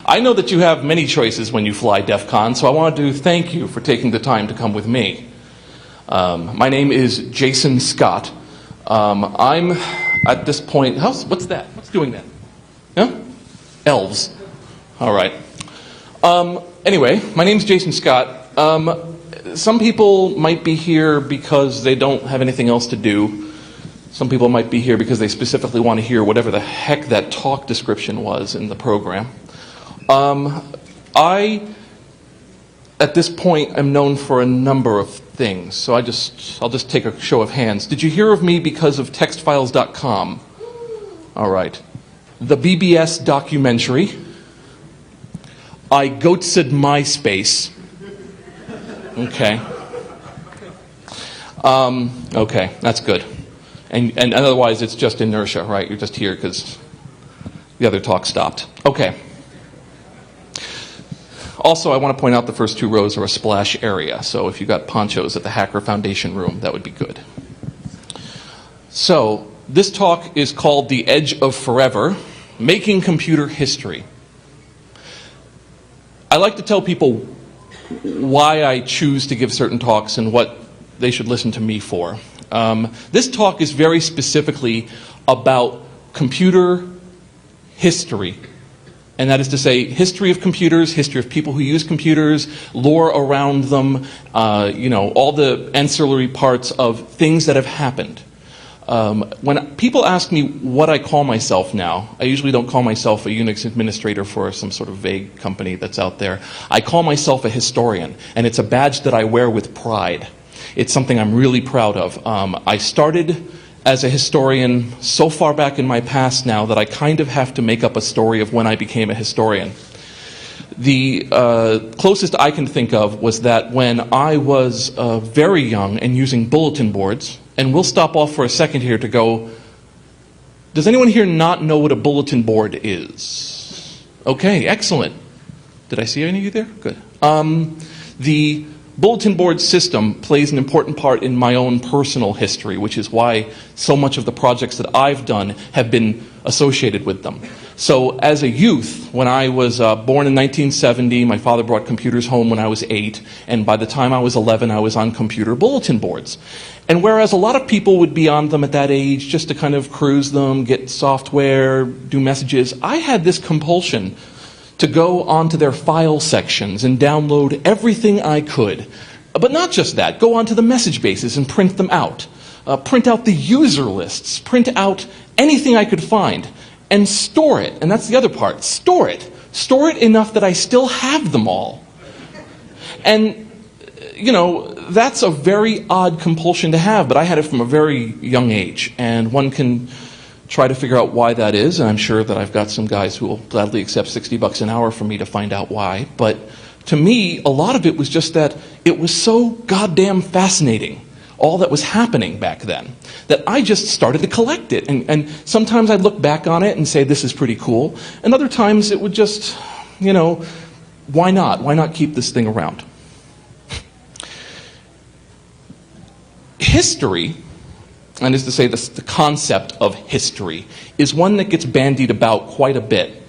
I know that you have many choices when you fly DefCon, so I want to thank you for taking the time to come with me. My name is Jason Scott. I'm at this point, what's that? What's doing that? Yeah? Elves. All right. Anyway, my name's Jason Scott. Some people might be here because they don't have anything else to do. Some people might be here because they specifically want to hear whatever the heck that talk description was in the program. I, at this point, am known for a number of things, so I'll just take a show of hands. Did you hear of me because of textfiles.com? All right. The BBS documentary. I goatsed MySpace. Okay. Okay, that's good. And otherwise, it's just inertia, right? You're just here because the other talk stopped. Okay. Also, I want to point out the first two rows are a splash area, so if you got ponchos at the Hacker Foundation room, that would be good. So, this talk is called The Edge of Forever, Making Computer History. I like to tell people why I choose to give certain talks and what they should listen to me for. This talk is very specifically about computer history. And that is to say, history of computers, history of people who use computers, lore around them, all the ancillary parts of things that have happened. When people ask me what I call myself now, I usually don't call myself a Unix administrator for some sort of vague company that's out there. I call myself a historian, and it's a badge that I wear with pride. It's something I'm really proud of. I started as a historian so far back in my past now that I kind of have to make up a story of when I became a historian. The closest I can think of was that when I was very young and using bulletin boards, and we'll stop off for a second here to go, does anyone here not know what a bulletin board is? Okay, excellent. Did I see any of you there? Good. The bulletin board system plays an important part in my own personal history, which is why so much of the projects that I've done have been associated with them. So as a youth, when I was born in 1970, my father brought computers home when I was 8, and by the time I was 11, I was on computer bulletin boards. And whereas a lot of people would be on them at that age just to kind of cruise them, get software, do messages, I had this compulsion to go onto their file sections and download everything I could. But not just that, go onto the message bases and print them out. Print out the user lists, print out anything I could find, and store it. And that's the other part, store it. Store it enough that I still have them all. And, that's a very odd compulsion to have, but I had it from a very young age. And one can try to figure out why that is, and I'm sure that I've got some guys who will gladly accept $60 an hour from me to find out why. But to me, a lot of it was just that it was so goddamn fascinating, all that was happening back then, that I just started to collect it. And sometimes I'd look back on it and say, this is pretty cool. And other times it would just, why not? Why not keep this thing around? History, and is to say the concept of history, is one that gets bandied about quite a bit,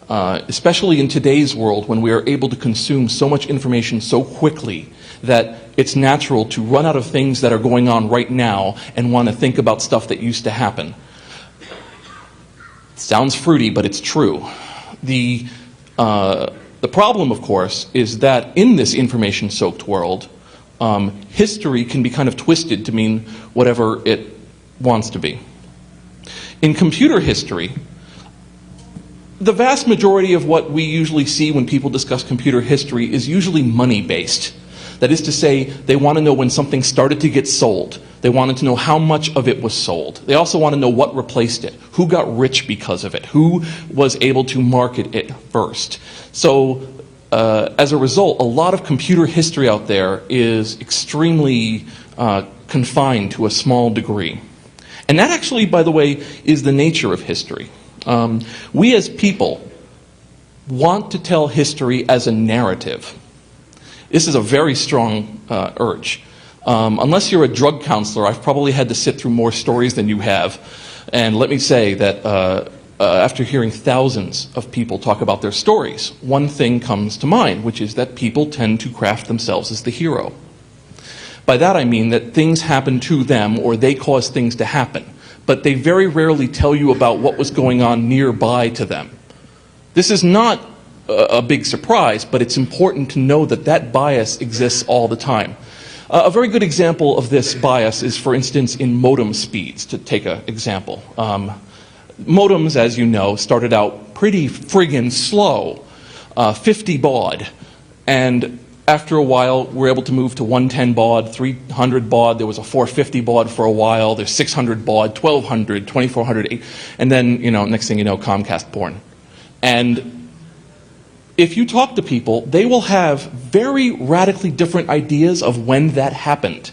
especially in today's world when we are able to consume so much information so quickly that it's natural to run out of things that are going on right now and want to think about stuff that used to happen. It sounds fruity, but it's true. The problem, of course, is that in this information-soaked world, history can be kind of twisted to mean whatever it wants to be. In computer history, the vast majority of what we usually see when people discuss computer history is usually money-based. That is to say, they want to know when something started to get sold. They wanted to know how much of it was sold. They also want to know what replaced it, who got rich because of it, who was able to market it first. So, as a result, a lot of computer history out there is extremely confined to a small degree. And that actually, by the way, is the nature of history. We as people want to tell history as a narrative. This is a very strong urge. Unless you're a drug counselor, I've probably had to sit through more stories than you have. And let me say that after hearing thousands of people talk about their stories, one thing comes to mind, which is that people tend to craft themselves as the hero. By that I mean that things happen to them or they cause things to happen, but they very rarely tell you about what was going on nearby to them. This is not a big surprise, but it's important to know that that bias exists all the time. A very good example of this bias is, for instance, in modem speeds, to take an example. Modems, as you know, started out pretty friggin' slow, 50 baud, and after a while we're able to move to 110 baud, 300 baud, there was a 450 baud for a while, there's 600 baud, 1200, 2400, and then, next thing you know, Comcast born. And if you talk to people, they will have very radically different ideas of when that happened.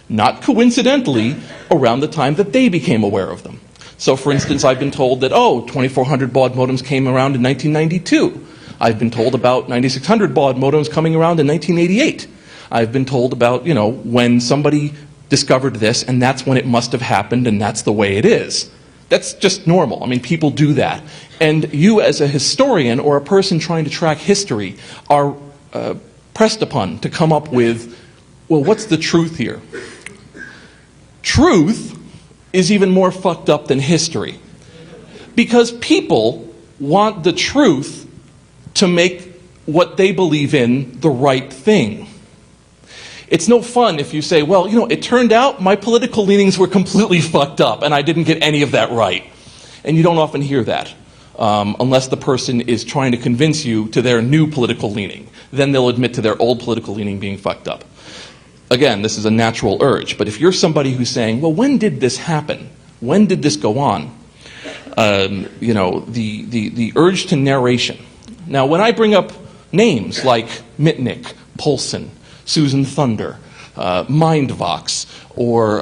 Not coincidentally, around the time that they became aware of them. So for instance, I've been told that, 2400 baud modems came around in 1992. I've been told about 9600 baud modems coming around in 1988. I've been told about, when somebody discovered this and that's when it must have happened and that's the way it is. That's just normal. I mean, people do that. And you as a historian or a person trying to track history are pressed upon to come up with, well, what's the truth here? Truth is even more fucked up than history. Because people want the truth to make what they believe in the right thing. It's no fun if you say, well, it turned out my political leanings were completely fucked up and I didn't get any of that right. And you don't often hear that, unless the person is trying to convince you to their new political leaning. Then they'll admit to their old political leaning being fucked up. Again, this is a natural urge, but if you're somebody who's saying, well, when did this happen? When did this go on? The urge to narration. Now, when I bring up names like Mitnick, Polson, Susan Thunder, Mindvox, or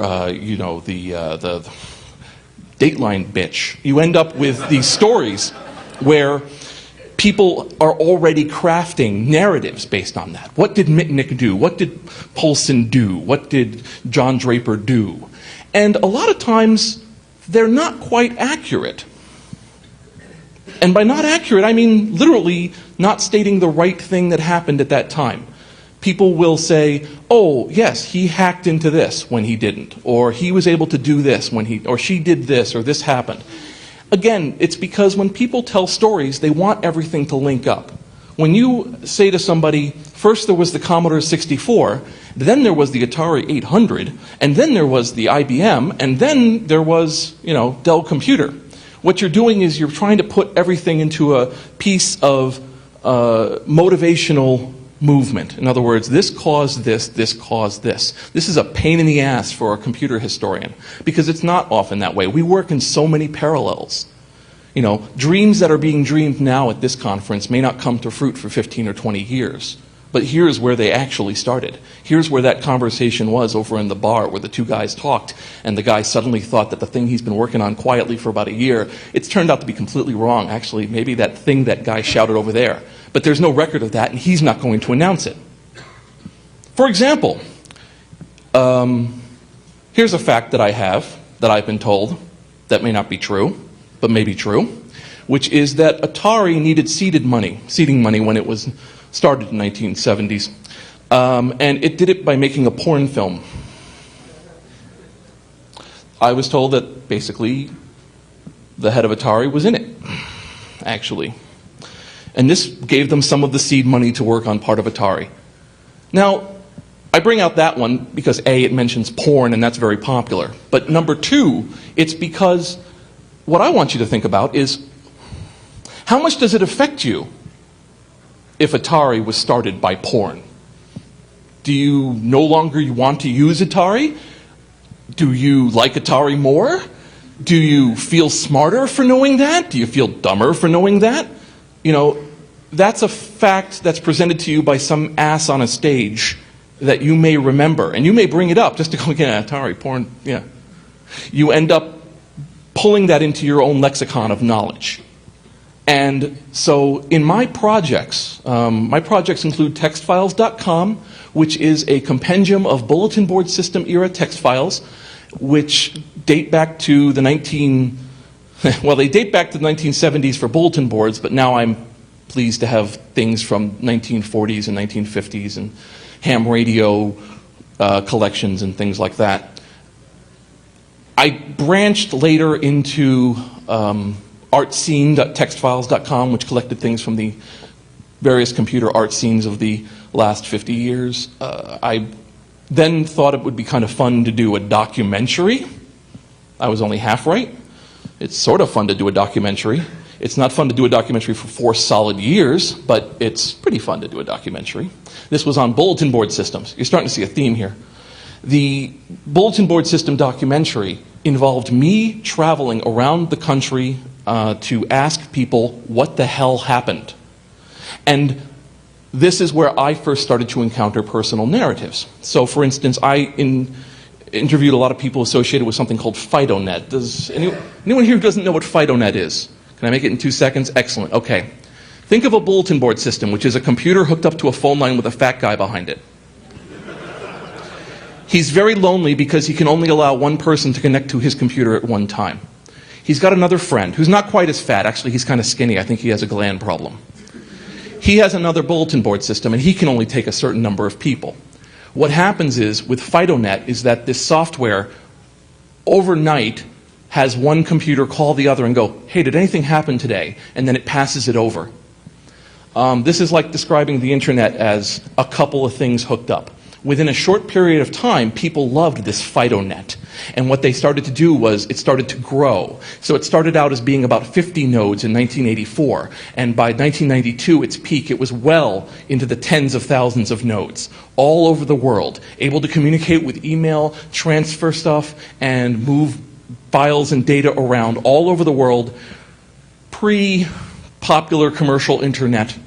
the Dateline bitch, you end up with these stories where people are already crafting narratives based on that. What did Mitnick do? What did Polson do? What did John Draper do? And a lot of times, they're not quite accurate. And by not accurate, I mean literally not stating the right thing that happened at that time. People will say, oh, yes, he hacked into this when he didn't, or he was able to do this when or she did this, or this happened. Again, it's because when people tell stories, they want everything to link up. When you say to somebody, first there was the Commodore 64, then there was the Atari 800, and then there was the IBM, and then there was, Dell Computer. What you're doing is you're trying to put everything into a piece of motivational movement. In other words, this caused this caused this. This is a pain in the ass for a computer historian because it's not often that way. We work in so many parallels. Dreams that are being dreamed now at this conference may not come to fruit for 15 or 20 years. But here's where they actually started. Here's where that conversation was over in the bar where the two guys talked and the guy suddenly thought that the thing he's been working on quietly for about a year, it's turned out to be completely wrong. Actually, maybe that thing that guy shouted over there. But there's no record of that and he's not going to announce it. For example, here's a fact that I have, that I've been told, that may not be true, but may be true, which is that Atari needed seeding money when it was started in the 1970s, and it did it by making a porn film. I was told that basically the head of Atari was in it, actually. And this gave them some of the seed money to work on part of Atari. Now, I bring out that one because A, it mentions porn and that's very popular. But number two, it's because what I want you to think about is how much does it affect you if Atari was started by porn? Do you no longer want to use Atari? Do you like Atari more? Do you feel smarter for knowing that? Do you feel dumber for knowing that? That's a fact that's presented to you by some ass on a stage that you may remember. And you may bring it up just to go, yeah, Atari, porn, yeah. You end up pulling that into your own lexicon of knowledge. And so in my projects include textfiles.com, which is a compendium of bulletin board system era text files, which date back to the Well, they date back to the 1970s for bulletin boards, but now I'm pleased to have things from 1940s and 1950s and ham radio collections and things like that. I branched later into artscene.textfiles.com, which collected things from the various computer art scenes of the last 50 years. I then thought it would be kind of fun to do a documentary. I was only half right. It's sort of fun to do a documentary. It's not fun to do a documentary for 4 solid years, but it's pretty fun to do a documentary. This was on bulletin board systems. You're starting to see a theme here. The bulletin board system documentary involved me traveling around the country to ask people what the hell happened. And this is where I first started to encounter personal narratives. So, for instance, I interviewed a lot of people associated with something called FidoNet. Does anyone here who doesn't know what FidoNet is? Can I make it in 2 seconds? Excellent. Okay. Think of a bulletin board system, which is a computer hooked up to a phone line with a fat guy behind it. He's very lonely because he can only allow one person to connect to his computer at one time. He's got another friend who's not quite as fat. Actually, he's kind of skinny. I think he has a gland problem. He has another bulletin board system, and he can only take a certain number of people. What happens is, with FidoNet, is that this software, overnight, has one computer call the other and go, hey, did anything happen today? And then it passes it over. This is like describing the internet as a couple of things hooked up. Within a short period of time, people loved this FidoNet. And what they started to do was it started to grow. So it started out as being about 50 nodes in 1984. And by 1992, its peak, it was well into the tens of thousands of nodes all over the world, able to communicate with email, transfer stuff, and move files and data around all over the world pre-popular commercial internet.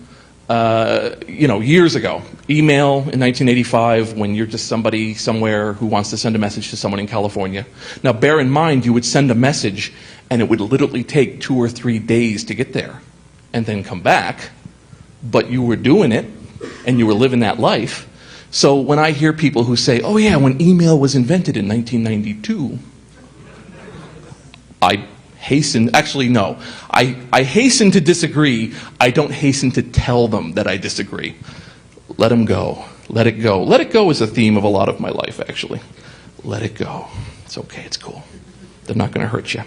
Years ago. Email in 1985 when you're just somebody somewhere who wants to send a message to someone in California. Now bear in mind you would send a message and it would literally take 2 or 3 days to get there and then come back, but you were doing it and you were living that life. So when I hear people who say, oh yeah, when email was invented in 1992, I hasten to disagree. I don't hasten to tell them that I disagree. Let them go. Let it go. Let it go is a theme of a lot of my life, actually. Let it go. It's okay. It's cool. They're not going to hurt you.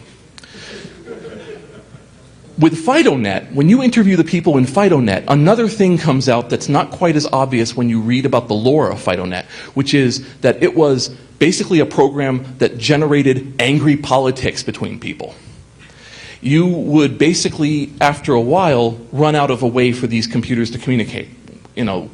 With FidoNet, when you interview the people in FidoNet, another thing comes out that's not quite as obvious when you read about the lore of FidoNet, which is that it was basically a program that generated angry politics between people. You would basically, after a while, run out of a way for these computers to communicate. You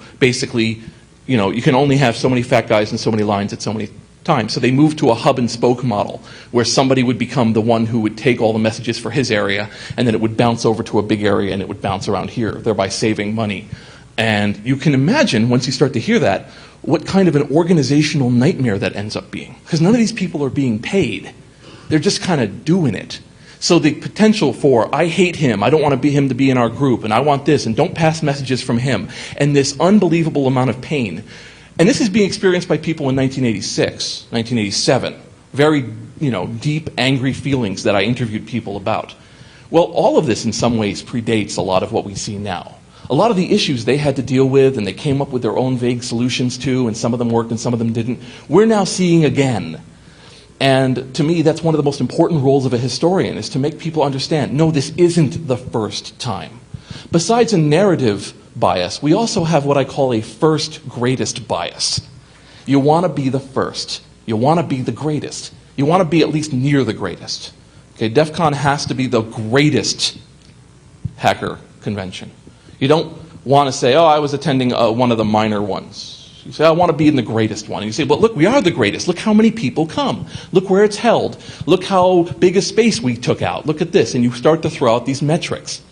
can only have so many fat guys and so many lines at so many times. So they moved to a hub and spoke model where somebody would become the one who would take all the messages for his area, and then it would bounce over to a big area and it would bounce around here, thereby saving money. And you can imagine, once you start to hear that, what kind of an organizational nightmare that ends up being. Because none of these people are being paid. They're just kind of doing it. So the potential for, I hate him, I don't want him to be in our group, and I want this, and don't pass messages from him, and this unbelievable amount of pain. And this is being experienced by people in 1986, 1987. Very, deep, angry feelings that I interviewed people about. Well, all of this in some ways predates a lot of what we see now. A lot of the issues they had to deal with, and they came up with their own vague solutions to, and some of them worked and some of them didn't, we're now seeing again. And to me, that's one of the most important roles of a historian, is to make people understand, no, this isn't the first time. Besides a narrative bias, we also have what I call a first greatest bias. You want to be the first. You want to be the greatest. You want to be at least near the greatest. Okay, DefCon has to be the greatest hacker convention. You don't want to say, oh, I was attending one of the minor ones. You say, I want to be in the greatest one. And you say, but look, we are the greatest. Look how many people come. Look where it's held. Look how big a space we took out. Look at this. And you start to throw out these metrics.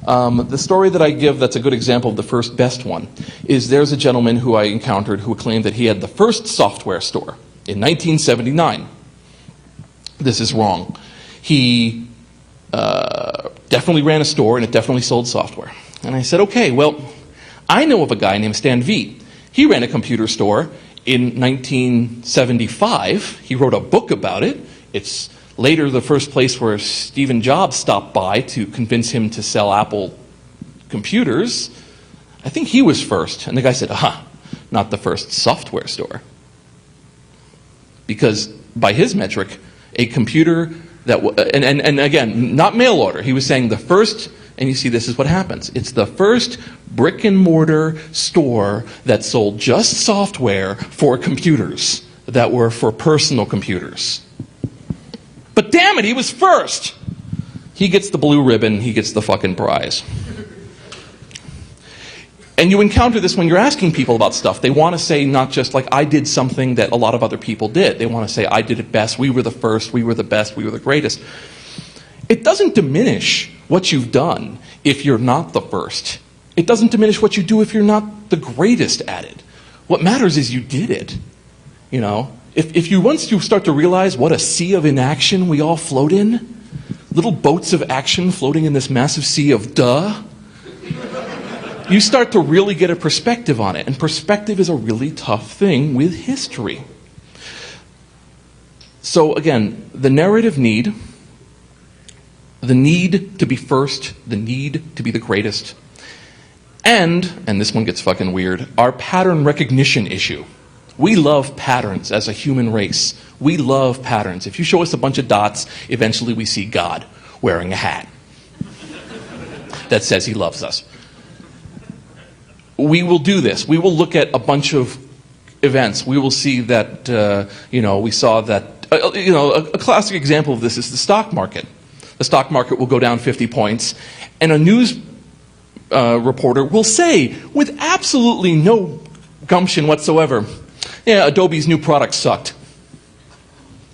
The story that I give that's a good example of the first best one is there's a gentleman who I encountered who claimed that he had the first software store in 1979. This is wrong. He definitely ran a store and it definitely sold software. And I said, okay, well, I know of a guy named Stan Veit. He ran a computer store in 1975. He wrote a book about it. It's Later, the first place where Stephen Jobs stopped by to convince him to sell Apple computers, I think he was first. And the guy said, not the first software store. Because by his metric, a computer that, and again, not mail order. He was saying the first, and you see this is what happens. It's the first brick and mortar store that sold just software for computers that were for personal computers. But damn it, he was first. He gets the blue ribbon, he gets the fucking prize. And you encounter this when you're asking people about stuff. They want to say not just like, I did something that a lot of other people did. They want to say, I did it best, we were the first, we were the best, we were the greatest. It doesn't diminish what you've done if you're not the first. It doesn't diminish what you do if you're not the greatest at it. What matters is you did it. You know, if you once you start to realize what a sea of inaction we all float in, little boats of action floating in this massive sea of duh, you start to really get a perspective on it. And perspective is a really tough thing with history. So again, the narrative need, the need to be first, the need to be the greatest, and this one gets fucking weird, our pattern recognition issue. We love patterns as a human race. We love patterns. If you show us a bunch of dots, eventually we see God wearing a hat that says he loves us. We will do this. We will look at a bunch of events. We will see that, we saw that, a classic example of this is the stock market. The stock market will go down 50 points, and a news reporter will say, with absolutely no gumption whatsoever, yeah, Adobe's new product sucked.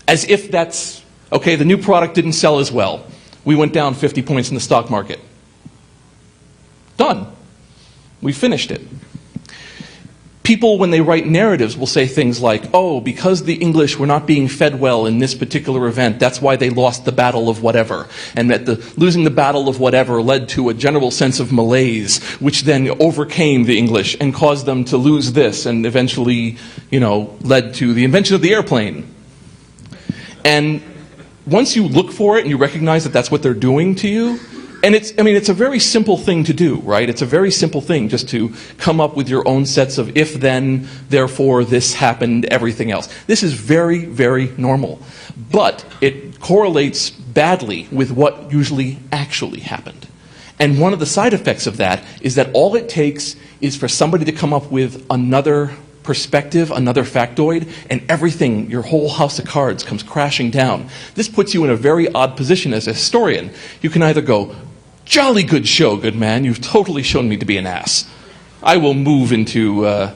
As if that's, okay, the new product didn't sell as well. We went down 50 points in the stock market. Done. We finished it. People, when they write narratives, will say things like, oh, because the English were not being fed well in this particular event, that's why they lost the battle of whatever. And that losing the battle of whatever led to a general sense of malaise, which then overcame the English and caused them to lose this, and eventually, led to the invention of the airplane. And once you look for it and you recognize that that's what they're doing to you, and it's a very simple thing to do, right? It's a very simple thing just to come up with your own sets of if, then, therefore, this happened, everything else. This is very, very normal. But it correlates badly with what usually actually happened. And one of the side effects of that is that all it takes is for somebody to come up with another perspective, another factoid, and everything, your whole house of cards comes crashing down. This puts you in a very odd position as a historian. You can either go, jolly good show, good man, you've totally shown me to be an ass. I will move into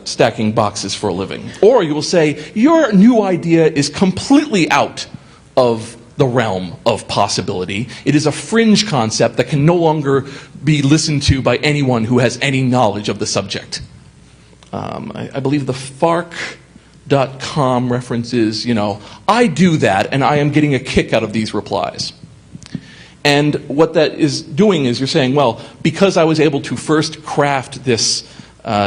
stacking boxes for a living. Or you will say, your new idea is completely out of the realm of possibility. It is a fringe concept that can no longer be listened to by anyone who has any knowledge of the subject. I believe the FARC.com references, I do that and I am getting a kick out of these replies. And what that is doing is you're saying, well, because I was able to first craft this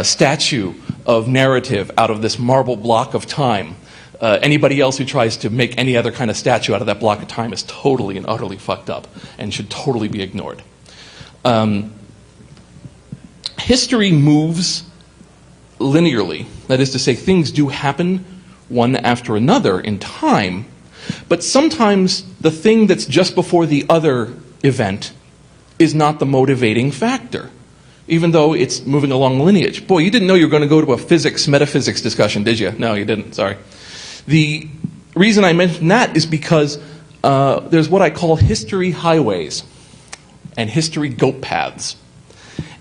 statue of narrative out of this marble block of time, anybody else who tries to make any other kind of statue out of that block of time is totally and utterly fucked up and should totally be ignored. History moves linearly. That is to say, things do happen one after another in time, but sometimes the thing that's just before the other event is not the motivating factor, even though it's moving along lineage. Boy, you didn't know you were going to go to a metaphysics discussion, did you? No, you didn't, sorry. The reason I mentioned that is because there's what I call history highways and history goat paths.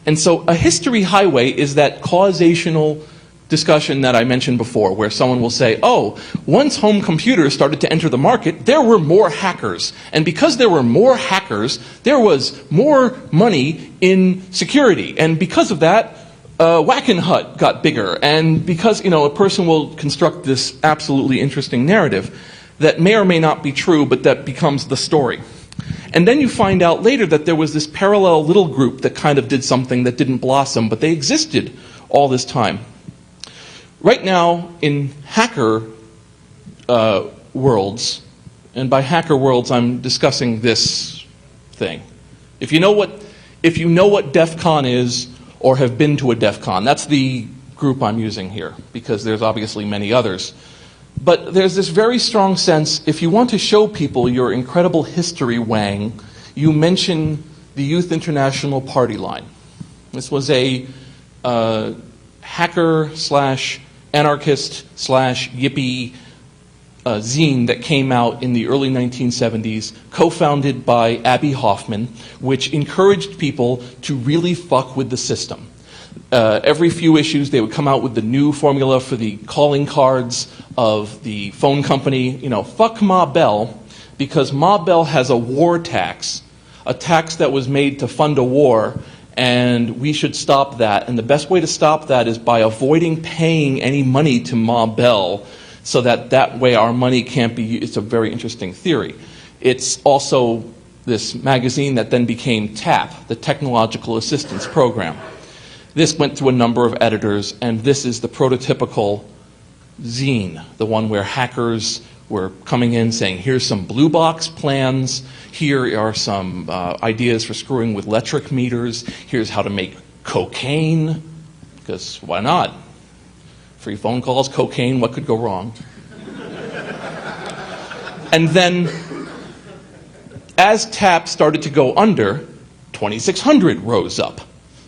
And so a history highway is that causational discussion that I mentioned before, where someone will say, oh, once home computers started to enter the market, there were more hackers. And because there were more hackers, there was more money in security. And because of that, Wackenhut got bigger. And because, a person will construct this absolutely interesting narrative that may or may not be true, but that becomes the story. And then you find out later that there was this parallel little group that kind of did something that didn't blossom, but they existed all this time. Right now, in hacker worlds, And by hacker worlds, I'm discussing this thing. If you know what DefCon is or have been to a DefCon, that's the group I'm using here, because there's obviously many others. But there's this very strong sense, if you want to show people your incredible history, Wang, you mention the Youth International party line. This was a hacker slash anarchist slash yippie zine that came out in the early 1970s, co-founded by Abby Hoffman, which encouraged people to really fuck with the system. Every few issues, they would come out with the new formula for the calling cards of the phone company. You know, fuck Ma Bell, because Ma Bell has a war tax, a tax that was made to fund a war, and we should stop that. And the best way to stop that is by avoiding paying any money to Ma Bell, so that way our money can't be used. It's a very interesting theory. It's also this magazine that then became TAP, the Technological Assistance Program. This went through a number of editors, and this is the prototypical zine, the one where hackers were coming in saying, here's some blue box plans, here are some ideas for screwing with electric meters, here's how to make cocaine, because why not? Free phone calls, cocaine, what could go wrong? And then, as TAP started to go under, 2600 rose up.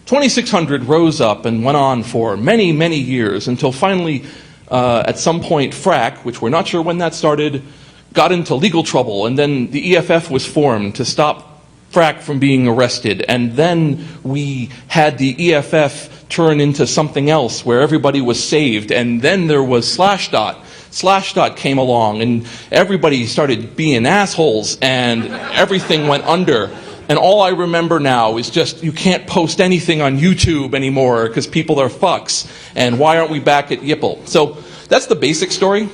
2600 rose up and went on for many, many years until finally, at some point, FRAC, which we're not sure when that started, got into legal trouble, and then the EFF was formed to stop FRAC from being arrested, and then we had the EFF turn into something else where everybody was saved, and then there was Slashdot. Slashdot came along, and everybody started being assholes, and everything went under. And all I remember now is just, you can't post anything on YouTube anymore because people are fucks. And why aren't we back at Yipple? So that's the basic story.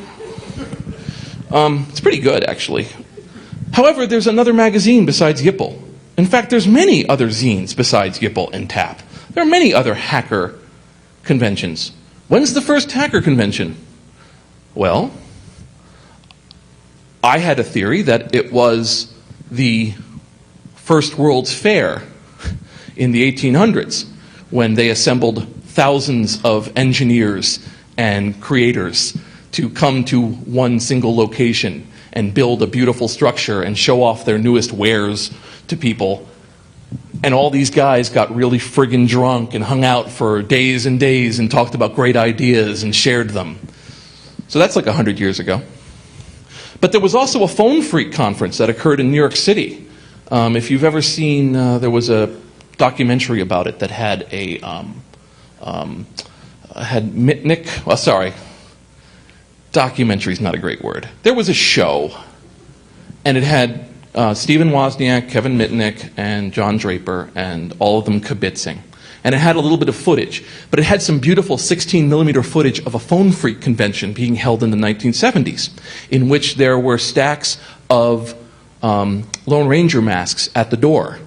It's pretty good, actually. However, there's another magazine besides Yipple. In fact, there's many other zines besides Yipple and TAP. There are many other hacker conventions. When's the first hacker convention? Well, I had a theory that it was the First World's Fair in the 1800s, when they assembled thousands of engineers and creators to come to one single location and build a beautiful structure and show off their newest wares to people. And all these guys got really friggin' drunk and hung out for days and days and talked about great ideas and shared them. So that's like 100 years ago. But there was also a phone freak conference that occurred in New York City. If you've ever seen, there was a documentary about it that had had Mitnick. Well, sorry, documentary is not a great word. There was a show, and it had Stephen Wozniak, Kevin Mitnick, and John Draper, and all of them kibitzing. And it had a little bit of footage, but it had some beautiful 16mm footage of a phone freak convention being held in the 1970s, in which there were stacks of Lone Ranger masks at the door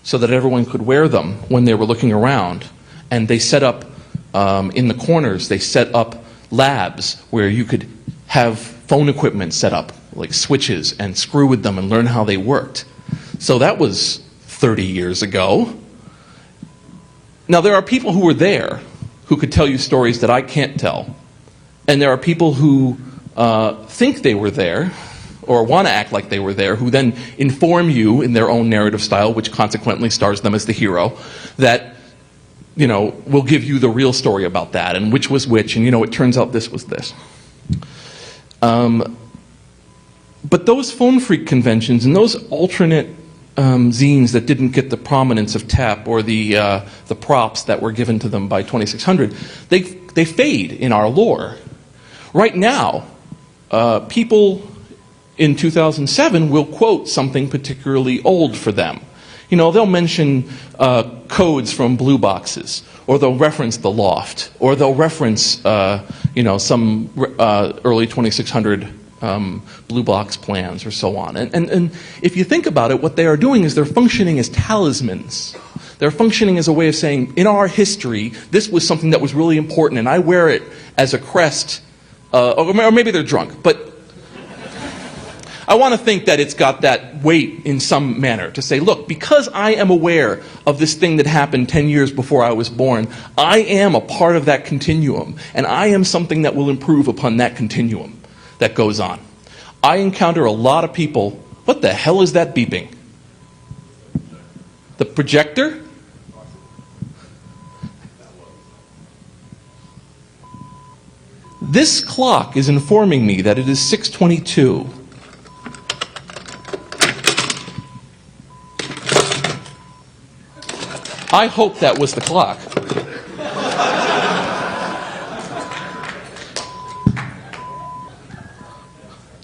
so that everyone could wear them when they were looking around. And they set up, in the corners, they set up labs where you could have phone equipment set up, like switches, and screw with them and learn how they worked. So that was 30 years ago. Now, there are people who were there who could tell you stories that I can't tell. And there are people who think they were there, or want to act like they were there, who then inform you in their own narrative style, which consequently stars them as the hero, that, you know, will give you the real story about that, and which was which, and, you know, it turns out this was this. But those phone freak conventions and those alternate zines that didn't get the prominence of TAP or the props that were given to them by 2600, they fade in our lore. Right now, people in 2007 will quote something particularly old for them. You know, they'll mention codes from blue boxes, or they'll reference the loft, or they'll reference, you know, some early 2600 blue box plans, or so on. And if you think about it, what they are doing is they're functioning as talismans. They're functioning as a way of saying, in our history, this was something that was really important, and I wear it as a crest, or maybe they're drunk, but I want to think that it's got that weight in some manner to say, look, because I am aware of this thing that happened 10 years before I was born, I am a part of that continuum, and I am something that will improve upon that continuum that goes on. I encounter a lot of people. What the hell is that beeping? The projector? This clock is informing me that it is 6:22. I hope that was the clock.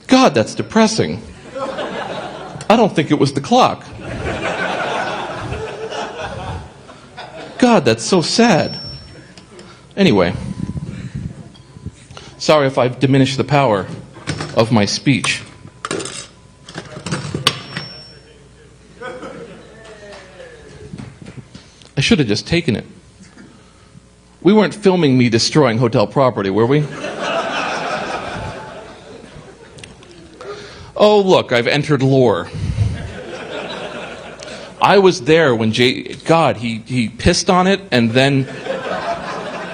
God, that's depressing. I don't think it was the clock. God, that's so sad. Anyway, sorry if I've diminished the power of my speech. I should have just taken it. We weren't filming me destroying hotel property, were we? Oh, look, I've entered lore. I was there when God, he pissed on it, and then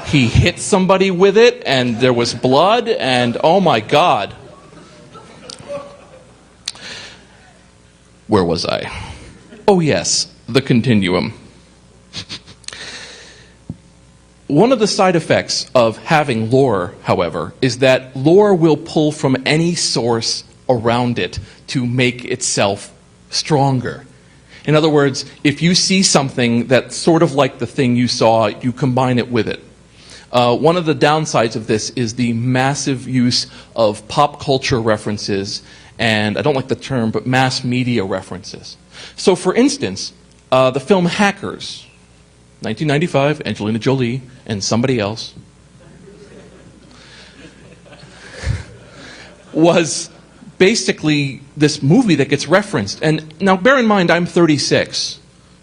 he hit somebody with it, and there was blood, and oh my God. Where was I? Oh yes, the continuum. One of the side effects of having lore, however, is that lore will pull from any source around it to make itself stronger. In other words, if you see something that's sort of like the thing you saw, you combine it with it. One of the downsides of this is the massive use of pop culture references, and I don't like the term, but mass media references. So for instance, the film Hackers, 1995, Angelina Jolie and somebody else, was basically this movie that gets referenced. And now bear in mind, I'm 36.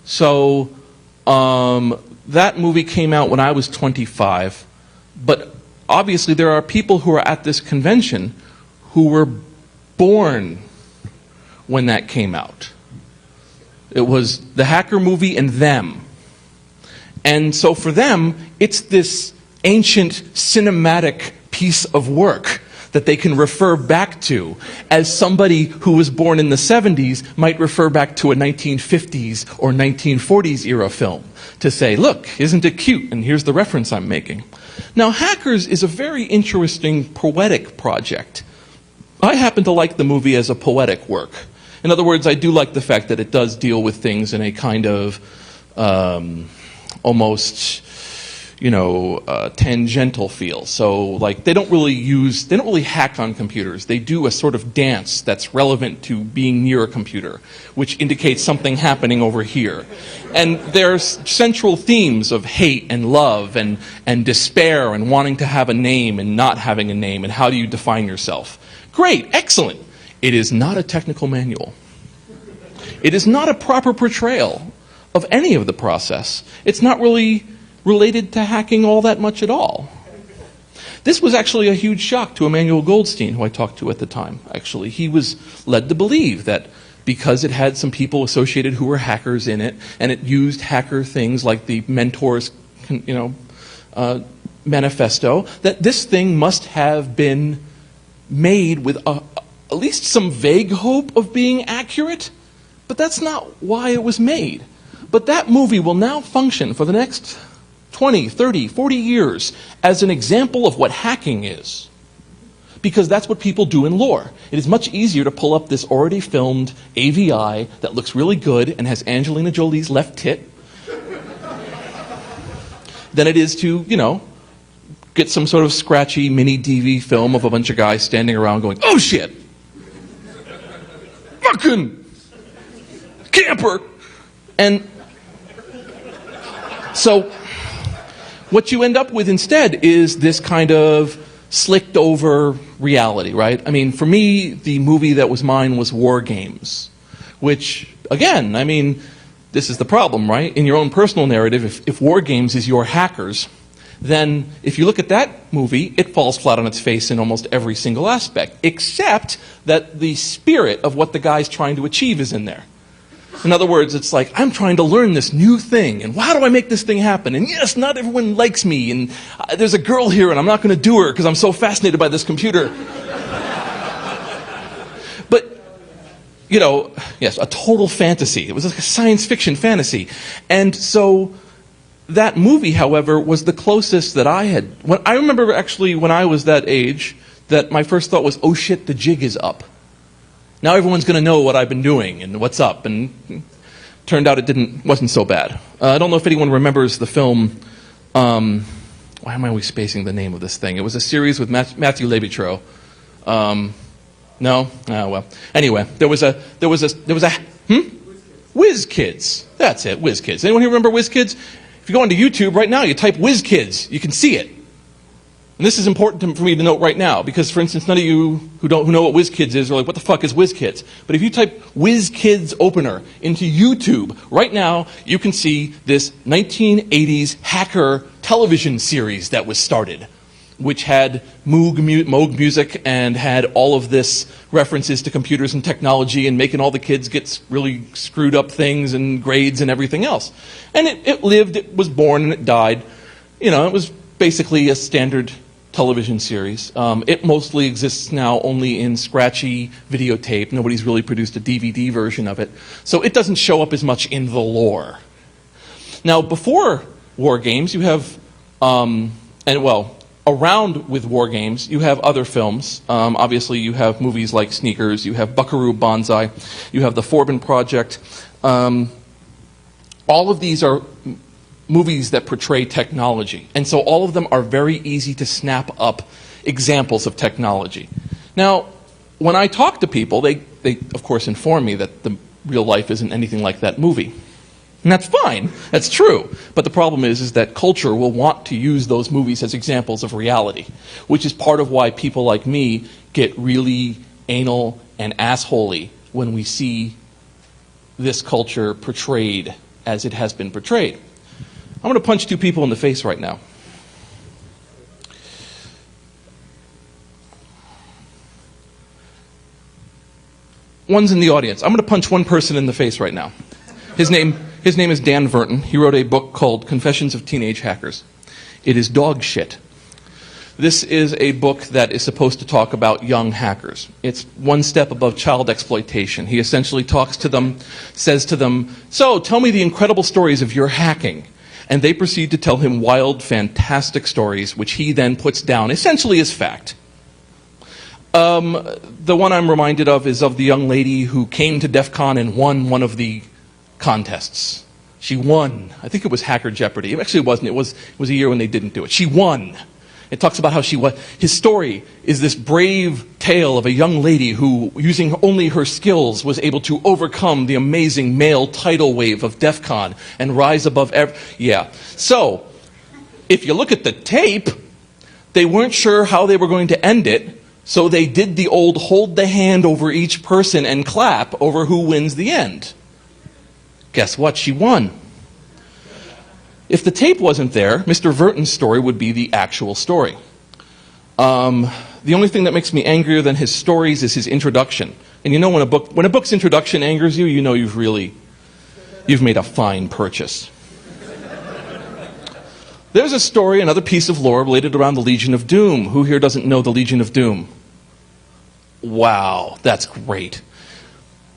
So that movie came out when I was 25. But obviously there are people who are at this convention who were born when that came out. It was the Hacker movie and them. And so for them, it's this ancient cinematic piece of work that they can refer back to, as somebody who was born in the 70s might refer back to a 1950s or 1940s era film to say, look, isn't it cute? And here's the reference I'm making. Now, Hackers is a very interesting poetic project. I happen to like the movie as a poetic work. In other words, I do like the fact that it does deal with things in a kind of almost, tangential feel. So, like, they don't really hack on computers. They do a sort of dance that's relevant to being near a computer, which indicates something happening over here. And there's central themes of hate and love and despair and wanting to have a name and not having a name, and how do you define yourself. Great, excellent. It is not a technical manual. It is not a proper portrayal of any of the process. It's not really related to hacking all that much at all. This was actually a huge shock to Emmanuel Goldstein, who I talked to at the time. Actually, he was led to believe that because it had some people associated who were hackers in it, and it used hacker things like the Mentor's, manifesto, that this thing must have been made with at least some vague hope of being accurate. But that's not why it was made. But that movie will now function for the next 20, 30, 40 years as an example of what hacking is. Because that's what people do in lore. It is much easier to pull up this already filmed AVI that looks really good and has Angelina Jolie's left tit than it is to, get some sort of scratchy mini DV film of a bunch of guys standing around going, oh shit! Fucking camper! And so what you end up with instead is this kind of slicked over reality, right? I mean, for me, the movie that was mine was War Games, which, again, I mean, this is the problem, right? In your own personal narrative, if War Games is your Hackers, then if you look at that movie, it falls flat on its face in almost every single aspect, except that the spirit of what the guy's trying to achieve is in there. In other words, it's like, I'm trying to learn this new thing, and how do I make this thing happen? And yes, not everyone likes me, and there's a girl here, and I'm not going to do her because I'm so fascinated by this computer. But, you know, yes, a total fantasy. It was like a science fiction fantasy. And so that movie, however, was the closest that I had. I remember actually when I was that age, that my first thought was, oh shit, the jig is up. Now everyone's going to know what I've been doing and what's up, and turned out it wasn't so bad. I don't know if anyone remembers the film, why am I always spacing the name of this thing? It was a series with Matthew Lebitro. No? Oh, well. Anyway, there was a Whiz Kids. That's it, Whiz Kids. Anyone here remember Whiz Kids? If you go onto YouTube right now, you type Whiz Kids, you can see it. And this is important for me to note right now, because, for instance, none of you who know what Whiz Kids is are like, what the fuck is Whiz Kids? But if you type Whiz Kids opener into YouTube, right now, you can see this 1980s hacker television series that was started, which had Moog music and had all of this references to computers and technology and making all the kids get really screwed up things and grades and everything else. And it lived, it was born, and it died. You know, it was basically a standard television series. It mostly exists now only in scratchy videotape. Nobody's really produced a DVD version of it. So it doesn't show up as much in the lore. Now, before War Games, you have, around with War Games, you have other films. Obviously, you have movies like Sneakers, you have Buckaroo Banzai, you have The Forbin Project. All of these are movies that portray technology. And so all of them are very easy to snap up examples of technology. Now, when I talk to people, they of course inform me that the real life isn't anything like that movie. And that's fine, that's true. But the problem is that culture will want to use those movies as examples of reality, which is part of why people like me get really anal and assholey when we see this culture portrayed as it has been portrayed. I'm going to punch two people in the face right now. One's in the audience. I'm going to punch one person in the face right now. His name is Dan Verton. He wrote a book called Confessions of Teenage Hackers. It is dog shit. This is a book that is supposed to talk about young hackers. It's one step above child exploitation. He essentially talks to them, says to them, so tell me the incredible stories of your hacking. And they proceed to tell him wild, fantastic stories, which he then puts down essentially as fact. The one I'm reminded of is of the young lady who came to DefCon and won one of the contests. She won. I think it was Hacker Jeopardy. Actually, it wasn't. It was a year when they didn't do it. She won. It talks about how she won. His story is this brave tale of a young lady who, using only her skills, was able to overcome the amazing male tidal wave of DefCon and rise above yeah. So, if you look at the tape, they weren't sure how they were going to end it, so they did the old hold the hand over each person and clap over who wins the end. Guess what? She won. If the tape wasn't there, Mr. Verton's story would be the actual story. The only thing that makes me angrier than his stories is his introduction. And you know when a book's introduction angers you, you know you've made a fine purchase. There's a story, another piece of lore related around the Legion of Doom. Who here doesn't know the Legion of Doom? Wow, that's great.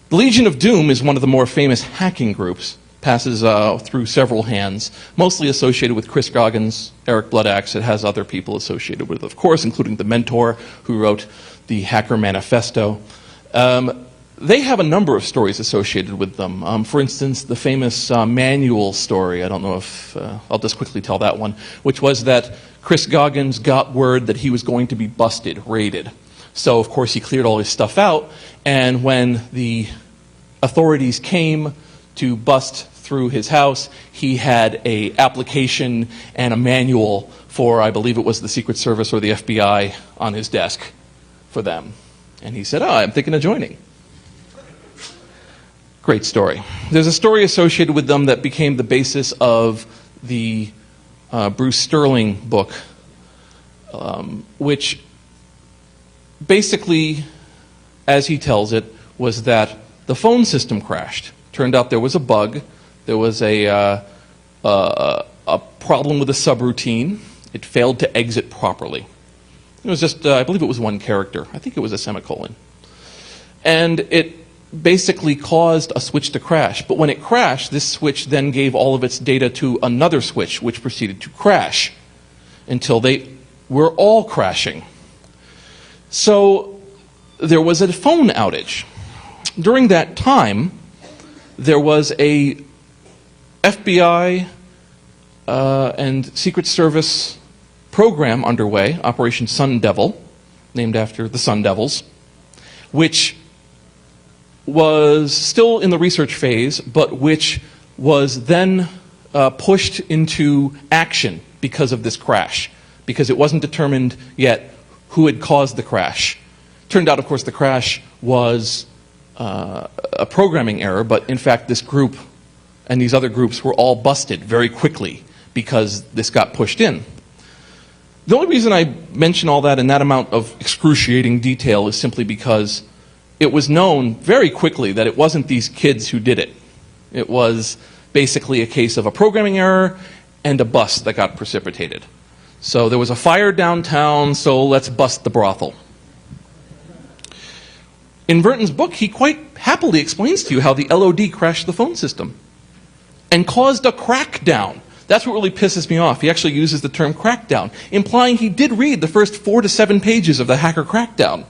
The Legion of Doom is one of the more famous hacking groups. Passes through several hands, mostly associated with Chris Goggins, Eric Bloodaxe. It has other people associated with it, of course, including the mentor who wrote the Hacker Manifesto. They have a number of stories associated with them. For instance, the famous manual story, I don't know if, I'll just quickly tell that one, which was that Chris Goggins got word that he was going to be busted, raided. So, of course, he cleared all his stuff out, and when the authorities came to bust through his house, he had an application and a manual for, I believe it was the Secret Service or the FBI, on his desk for them. And he said, I'm thinking of joining. Great story. There's a story associated with them that became the basis of the Bruce Sterling book, which basically, as he tells it, was that the phone system crashed. Turned out there was a bug. There was a problem with a subroutine. It failed to exit properly. It was just, I believe it was one character. I think it was a semicolon. And it basically caused a switch to crash. But when it crashed, this switch then gave all of its data to another switch, which proceeded to crash until they were all crashing. So there was a phone outage. During that time, there was a FBI and Secret Service program underway, Operation Sun Devil, named after the Sun Devils, which was still in the research phase, but which was then pushed into action because of this crash, because it wasn't determined yet who had caused the crash. Turned out, of course, the crash was a programming error, but in fact this group and these other groups were all busted very quickly because this got pushed in. The only reason I mention all that in that amount of excruciating detail is simply because it was known very quickly that it wasn't these kids who did it. It was basically a case of a programming error and a bust that got precipitated. So there was a fire downtown, so let's bust the brothel. In Verton's book, he quite happily explains to you how the LOD crashed the phone system and caused a crackdown. That's what really pisses me off. He actually uses the term crackdown, implying he did read the first 4 to 7 pages of the Hacker Crackdown,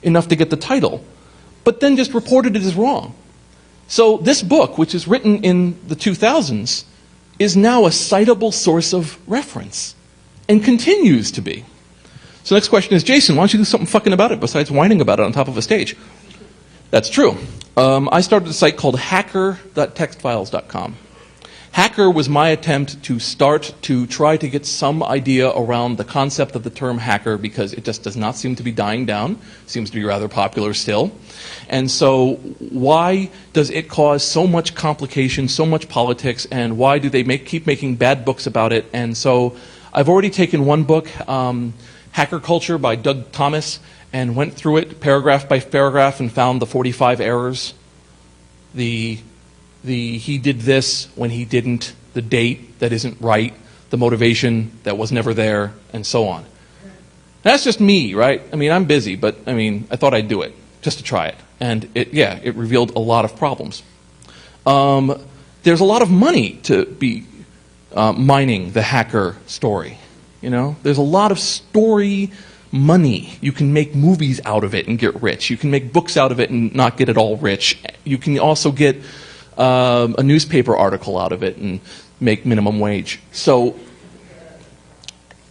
enough to get the title, but then just reported it as wrong. So this book, which is written in the 2000s, is now a citable source of reference, and continues to be. So the next question is, Jason, why don't you do something fucking about it besides whining about it on top of a stage? That's true. I started a site called hacker.textfiles.com. Hacker was my attempt to try to get some idea around the concept of the term hacker, because it just does not seem to be dying down. Seems to be rather popular still. And so why does it cause so much complication, so much politics, and why do they keep making bad books about it? And so I've already taken one book, Hacker Culture by Doug Thomas, and went through it paragraph by paragraph and found the 45 errors. The he did this when he didn't, the date that isn't right, the motivation that was never there, and so on. That's just me, right? I mean, I'm busy, but I mean, I thought I'd do it just to try it. And it revealed a lot of problems. There's a lot of money to be mining the hacker story. You know, there's a lot of story money. You can make movies out of it and get rich. You can make books out of it and not get at all rich. You can also get a newspaper article out of it and make minimum wage. So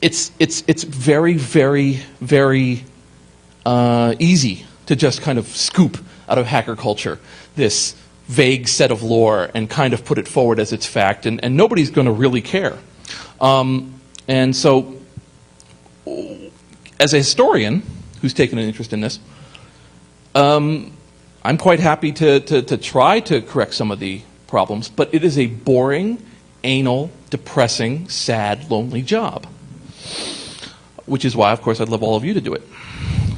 it's very, very, very easy to just kind of scoop out of hacker culture this vague set of lore and kind of put it forward as its fact, and nobody's going to really care. And so, as a historian who's taken an interest in this, I'm quite happy to try to correct some of the problems, but it is a boring, anal, depressing, sad, lonely job. Which is why, of course, I'd love all of you to do it.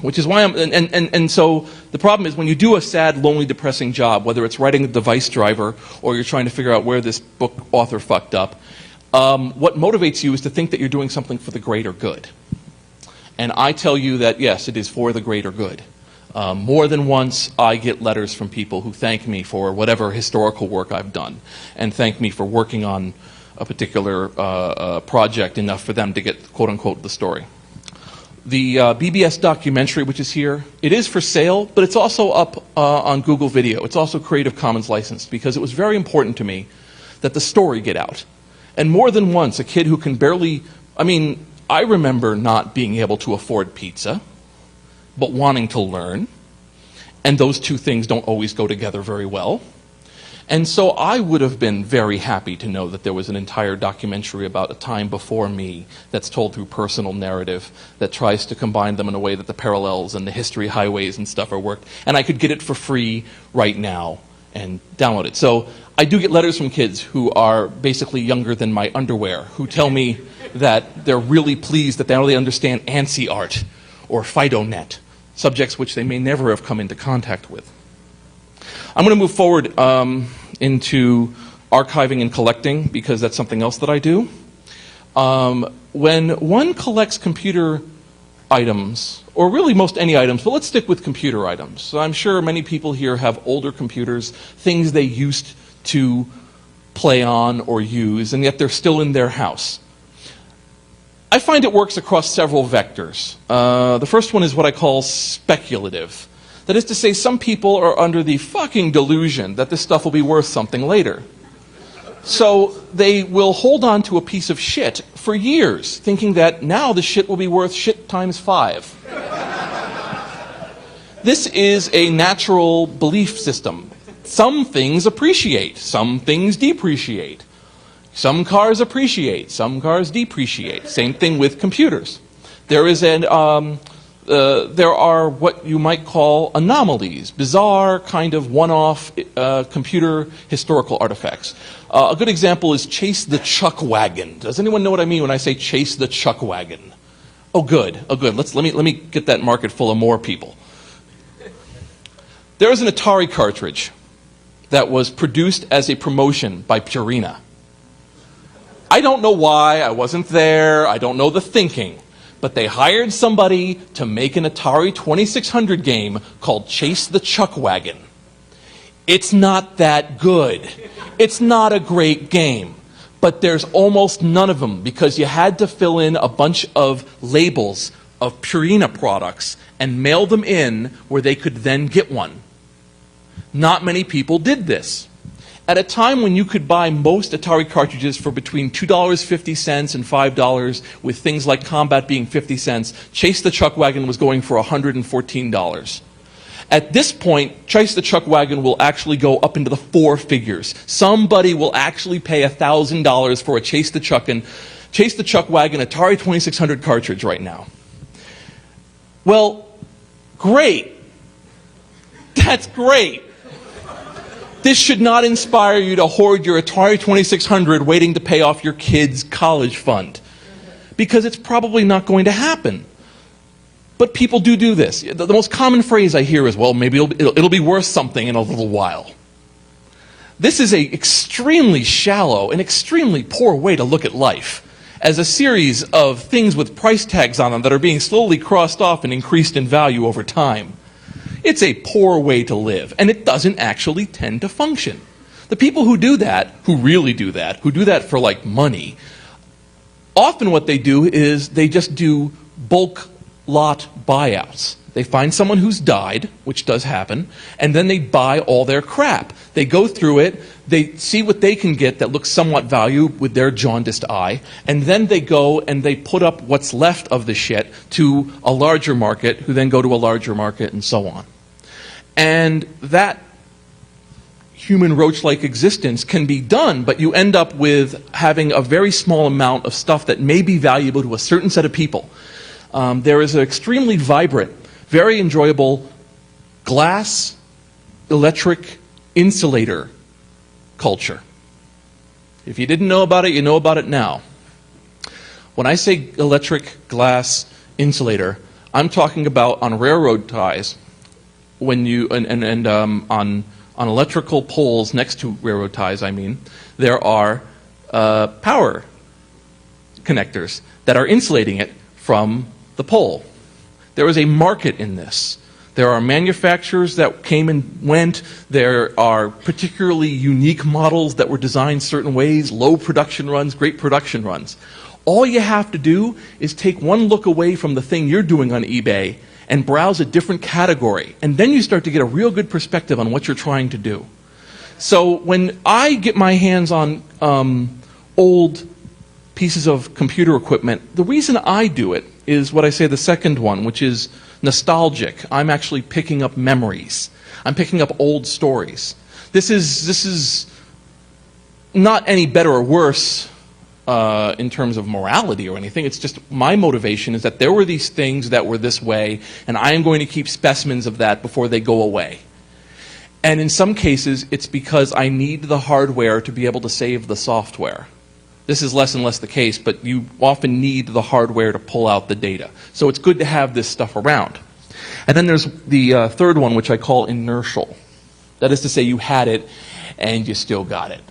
Which is why and so the problem is when you do a sad, lonely, depressing job, whether it's writing a device driver or you're trying to figure out where this book author fucked up, what motivates you is to think that you're doing something for the greater good. And I tell you that, yes, it is for the greater good. More than once, I get letters from people who thank me for whatever historical work I've done and thank me for working on a particular project enough for them to get, quote-unquote, the story. The BBS documentary, which is here, it is for sale, but it's also up on Google Video. It's also Creative Commons licensed, because it was very important to me that the story get out. And more than once, a kid who can barely, I remember not being able to afford pizza, but wanting to learn. And those two things don't always go together very well. And so I would have been very happy to know that there was an entire documentary about a time before me that's told through personal narrative that tries to combine them in a way that the parallels and the history highways and stuff are worked. And I could get it for free right now and download it. So I do get letters from kids who are basically younger than my underwear, who tell me that they're really pleased that they only understand ANSI art or FidoNet, subjects which they may never have come into contact with. I'm going to move forward into archiving and collecting, because that's something else that I do. When one collects computer items, or really most any items, but let's stick with computer items. So I'm sure many people here have older computers, things they used to play on or use, and yet they're still in their house. I find it works across several vectors. The first one is what I call speculative. That is to say, some people are under the fucking delusion that this stuff will be worth something later. So they will hold on to a piece of shit for years, thinking that now the shit will be worth shit times 5. This is a natural belief system. Some things appreciate, some things depreciate. Some cars appreciate, some cars depreciate. Same thing with computers. There are what you might call anomalies, bizarre kind of one-off computer historical artifacts. A good example is Chase the Chuck Wagon. Does anyone know what I mean when I say Chase the Chuck Wagon? Oh, good. Oh, good. Let me get that market full of more people. There is an Atari cartridge that was produced as a promotion by Purina. I don't know why. I wasn't there. I don't know the thinking. But they hired somebody to make an Atari 2600 game called Chase the Chuck Wagon. It's not that good. It's not a great game. But there's almost none of them because you had to fill in a bunch of labels of Purina products and mail them in where they could then get one. Not many people did this. At a time when you could buy most Atari cartridges for between $2.50 and $5, with things like Combat being 50 cents, Chase the Chuck Wagon was going for $114. At this point, Chase the Chuck Wagon will actually go up into the 4 figures. Somebody will actually pay $1,000 for a Chase the Chuck Wagon Atari 2600 cartridge right now. Well, great. That's great. This should not inspire you to hoard your Atari 2600 waiting to pay off your kid's college fund, because it's probably not going to happen. But people do this. The most common phrase I hear is, well, maybe it'll be worth something in a little while. This is an extremely shallow and extremely poor way to look at life, as a series of things with price tags on them that are being slowly crossed off and increased in value over time. It's a poor way to live, and it doesn't actually tend to function. The people who do that, who really do that, who do that for like money, often what they do is they just do bulk lot buyouts. They find someone who's died, which does happen, and then they buy all their crap. They go through it, they see what they can get that looks somewhat valuable with their jaundiced eye, and then they go and they put up what's left of the shit to a larger market, who then go to a larger market, and so on. And that human roach-like existence can be done, but you end up with having a very small amount of stuff that may be valuable to a certain set of people. There is an extremely vibrant, very enjoyable glass, electric, insulator culture. If you didn't know about it, you know about it now. When I say electric, glass, insulator, I'm talking about on railroad ties, when you on electrical poles next to railroad ties, there are power connectors that are insulating it from the pole. There is a market in this. There are manufacturers that came and went. There are particularly unique models that were designed certain ways, low production runs, great production runs. All you have to do is take one look away from the thing you're doing on eBay and browse a different category, and then you start to get a real good perspective on what you're trying to do. So when I get my hands on old pieces of computer equipment, the reason I do it is what I say the second one, which is nostalgic. I'm actually picking up memories. I'm picking up old stories. This is not any better or worse in terms of morality or anything. It's just my motivation is that there were these things that were this way, and I am going to keep specimens of that before they go away. And in some cases, it's because I need the hardware to be able to save the software. This is less and less the case, but you often need the hardware to pull out the data. So it's good to have this stuff around. And then there's the third one, which I call inertial. That is to say, you had it and you still got it.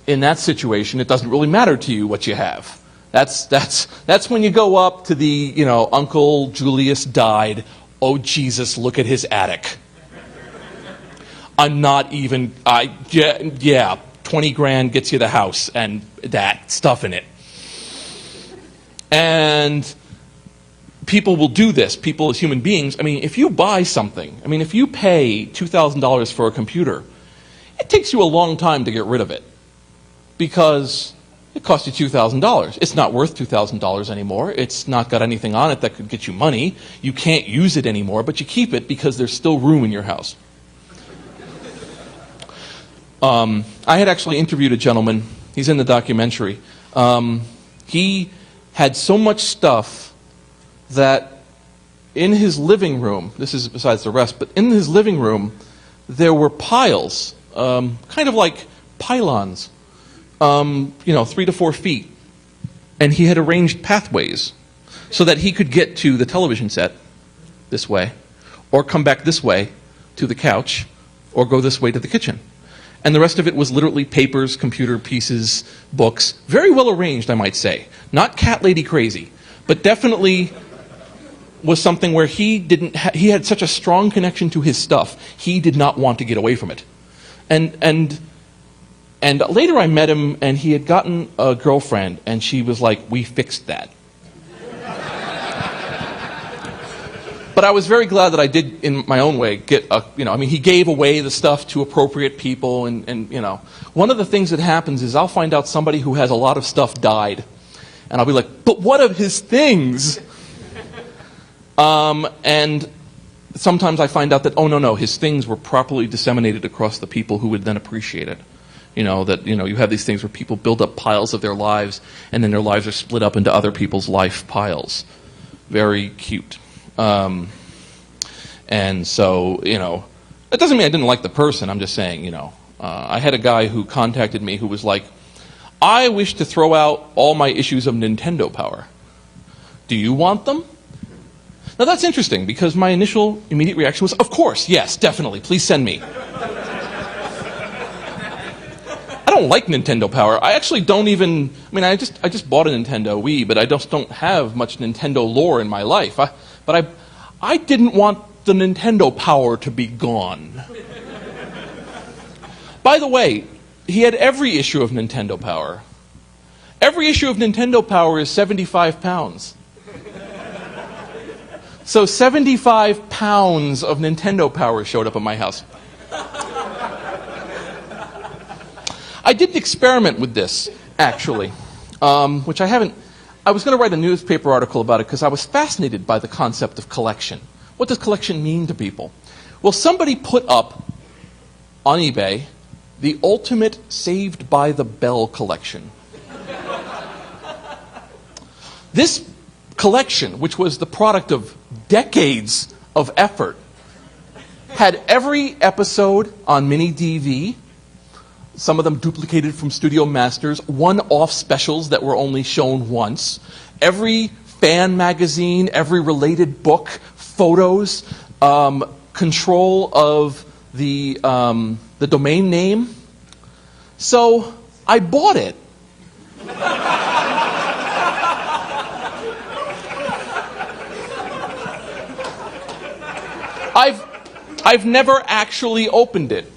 In that situation, it doesn't really matter to you what you have. That's when you go up to the, Uncle Julius died. Oh, Jesus, look at his attic. I'm not even, 20 grand gets you the house and that stuff in it. And people will do this, people as human beings. I mean, if you buy something, if you pay $2,000 for a computer, it takes you a long time to get rid of it because it cost you $2,000. It's not worth $2,000 anymore. It's not got anything on it that could get you money. You can't use it anymore, but you keep it because there's still room in your house. I had actually interviewed a gentleman. He's in the documentary. He had so much stuff that in his living room, this is besides the rest, but in his living room, there were piles, kind of like pylons, 3 to 4 feet. And he had arranged pathways so that he could get to the television set this way, or come back this way to the couch, or go this way to the kitchen. And the rest of it was literally papers, computer pieces, books. Very well arranged, I might say. Not cat lady crazy, but definitely was something where he had such a strong connection to his stuff, he did not want to get away from it. And later I met him, and he had gotten a girlfriend, and she was like, "We fixed that." But I was very glad that I did, in my own way, get he gave away the stuff to appropriate people, and one of the things that happens is I'll find out somebody who has a lot of stuff died, and I'll be like, "But what of his things?" And sometimes I find out that, oh, no, his things were properly disseminated across the people who would then appreciate it. You have these things where people build up piles of their lives, and then their lives are split up into other people's life piles. Very cute. And so, it doesn't mean I didn't like the person. I'm just saying, I had a guy who contacted me who was like, "I wish to throw out all my issues of Nintendo Power. Do you want them?" Now that's interesting because my immediate reaction was, "Of course, yes, definitely, please send me." I don't like Nintendo Power. I actually don't even, I just bought a Nintendo Wii, but I just don't have much Nintendo lore in my life. But I didn't want the Nintendo Power to be gone. By the way, he had every issue of Nintendo Power. Every issue of Nintendo Power is 75 pounds. So 75 pounds of Nintendo Power showed up at my house. I did an experiment with this, actually, which I haven't. I was going to write a newspaper article about it because I was fascinated by the concept of collection. What does collection mean to people? Well, somebody put up on eBay the ultimate Saved by the Bell collection. This collection, which was the product of decades of effort, had every episode on mini DV, some of them duplicated from Studio Masters, one-off specials that were only shown once, every fan magazine, every related book, photos, control of the domain name. So I bought it. I've never actually opened it.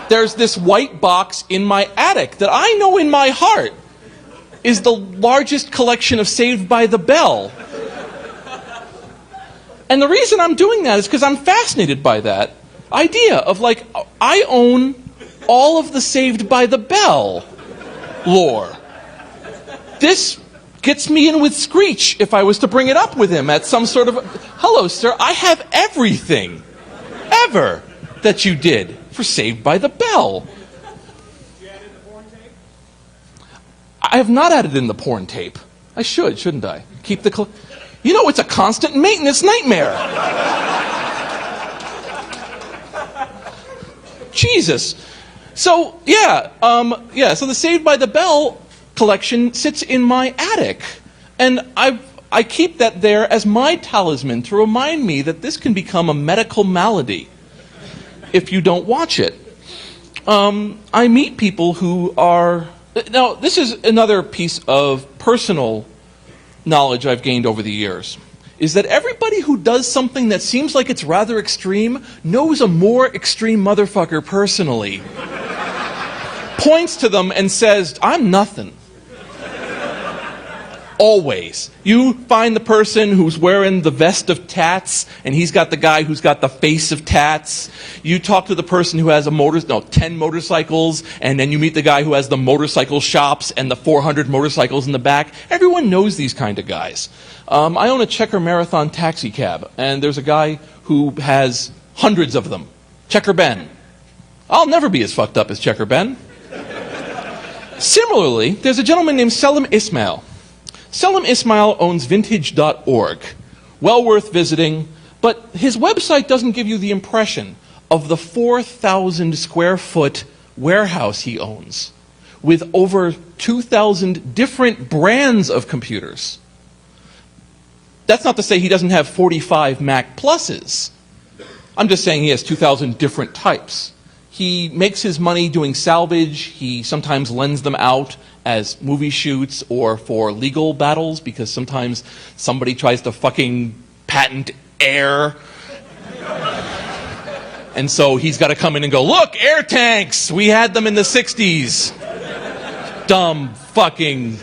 There's this white box in my attic that I know in my heart is the largest collection of Saved by the Bell. And the reason I'm doing that is because I'm fascinated by that idea of I own all of the Saved by the Bell lore. This gets me in with Screech if I was to bring it up with him at some sort of, "Hello, sir, I have everything ever that you did for Saved by the Bell." Did you add in the porn tape? I have not added in the porn tape. I should, shouldn't I? Keep the... it's a constant maintenance nightmare. Jesus. So, so the Saved by the Bell collection sits in my attic. And I keep that there as my talisman to remind me that this can become a medical malady if you don't watch it. I meet people who are... Now, this is another piece of personal knowledge I've gained over the years, is that everybody who does something that seems like it's rather extreme knows a more extreme motherfucker personally. Points to them and says, I'm nothing. Always. You find the person who's wearing the vest of tats, and he's got the guy who's got the face of tats. You talk to the person who has 10 motorcycles, and then you meet the guy who has the motorcycle shops and the 400 motorcycles in the back. Everyone knows these kind of guys. I own a Checker Marathon taxi cab, and there's a guy who has hundreds of them. Checker Ben. I'll never be as fucked up as Checker Ben. Similarly, there's a gentleman named Selim Ismail. Selim Ismail owns vintage.org. Well worth visiting, but his website doesn't give you the impression of the 4,000 square foot warehouse he owns with over 2,000 different brands of computers. That's not to say he doesn't have 45 Mac Pluses. I'm just saying he has 2,000 different types. He makes his money doing salvage. He sometimes lends them out as movie shoots or for legal battles because sometimes somebody tries to fucking patent air. And so he's got to come in and go, look, air tanks! We had them in the 60s. Dumb fucking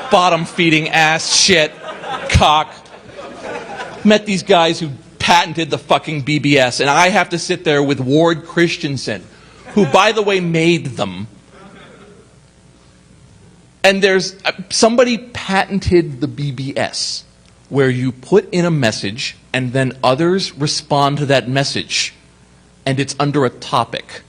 bottom-feeding ass shit cock. Met these guys who patented the fucking BBS, and I have to sit there with Ward Christensen, who, by the way, made them. And there's somebody patented the BBS, where you put in a message and then others respond to that message, and it's under a topic.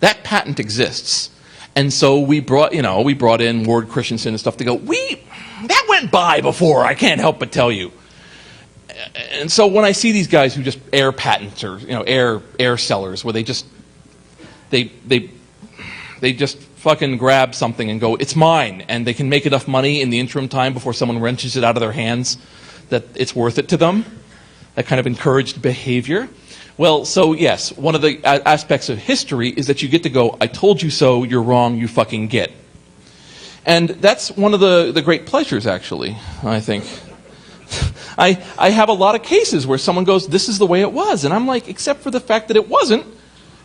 That patent exists. And so we brought in Ward Christensen and stuff to go, that went by before, I can't help but tell you. And so when I see these guys who just air patents or air sellers, where they just fucking grab something and go, it's mine, and they can make enough money in the interim time before someone wrenches it out of their hands that it's worth it to them, that kind of encouraged behavior. Well, so yes, one of the aspects of history is that you get to go, I told you so, you're wrong, you fucking get. And that's one of the great pleasures, actually, I think. I have a lot of cases where someone goes, this is the way it was. And I'm like, except for the fact that it wasn't.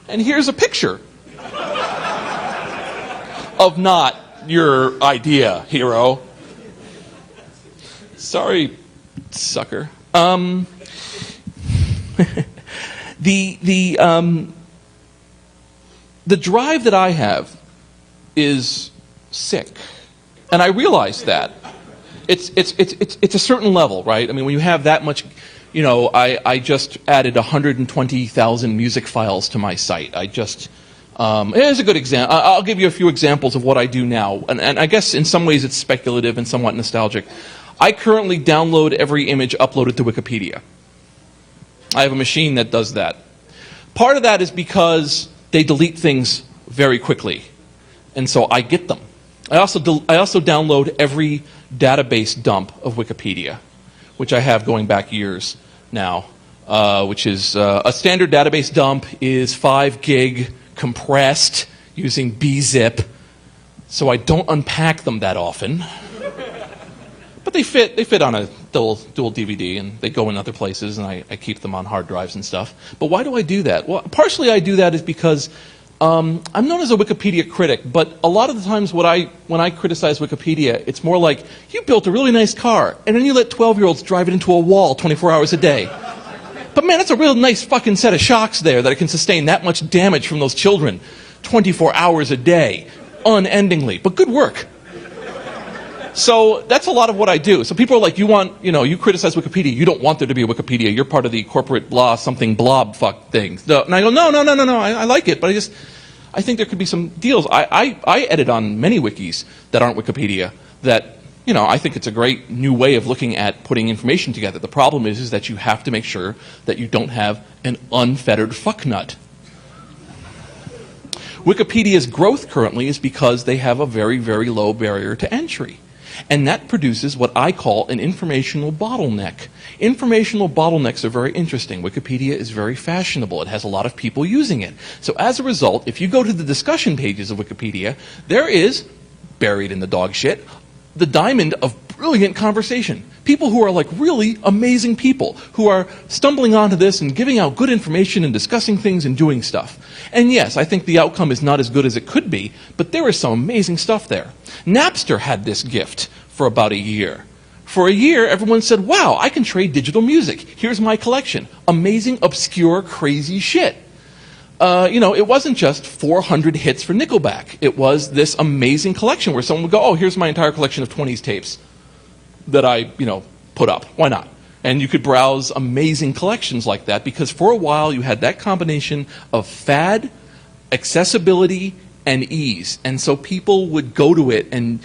And here's a picture of not your idea, hero. Sorry, sucker. The drive that I have is sick. And I realize that. It's a certain level, right? I mean, when you have that much, I just added 120,000 music files to my site. Here's a good example. I'll give you a few examples of what I do now. And I guess in some ways it's speculative and somewhat nostalgic. I currently download every image uploaded to Wikipedia. I have a machine that does that. Part of that is because they delete things very quickly. And so I get them. I also download every database dump of Wikipedia, which I have going back years now, which is a standard database dump is 5 gig compressed using bzip, so I don't unpack them that often. But they fit on a dual DVD, and they go in other places, and I keep them on hard drives and stuff. But why do I do that? Well, partially I do that is because I'm known as a Wikipedia critic, but a lot of the times when I criticize Wikipedia, it's more like, you built a really nice car, and then you let 12-year-olds drive it into a wall 24 hours a day. But man, that's a real nice fucking set of shocks there that it can sustain that much damage from those children 24 hours a day, unendingly. But good work. So that's a lot of what I do. So people are like, you criticize Wikipedia, you don't want there to be a Wikipedia, you're part of the corporate blah something blob fuck thing. And I go, no, I like it, but I think there could be some deals. I edit on many wikis that aren't Wikipedia that, I think it's a great new way of looking at putting information together. The problem is that you have to make sure that you don't have an unfettered fucknut. Wikipedia's growth currently is because they have a very, very low barrier to entry. And that produces what I call an informational bottleneck. Informational bottlenecks are very interesting. Wikipedia is very fashionable. It has a lot of people using it. So as a result, if you go to the discussion pages of Wikipedia, there is, buried in the dog shit, the diamond of brilliant conversation. People who are like really amazing people who are stumbling onto this and giving out good information and discussing things and doing stuff. And yes, I think the outcome is not as good as it could be, but there is some amazing stuff there. Napster had this gift for about a year. For a year, everyone said, wow, I can trade digital music. Here's my collection. Amazing, obscure, crazy shit. It wasn't just 400 hits for Nickelback. It was this amazing collection where someone would go, oh, here's my entire collection of 20s tapes that I, put up. Why not? And you could browse amazing collections like that because for a while you had that combination of fad, accessibility, and ease. And so people would go to it and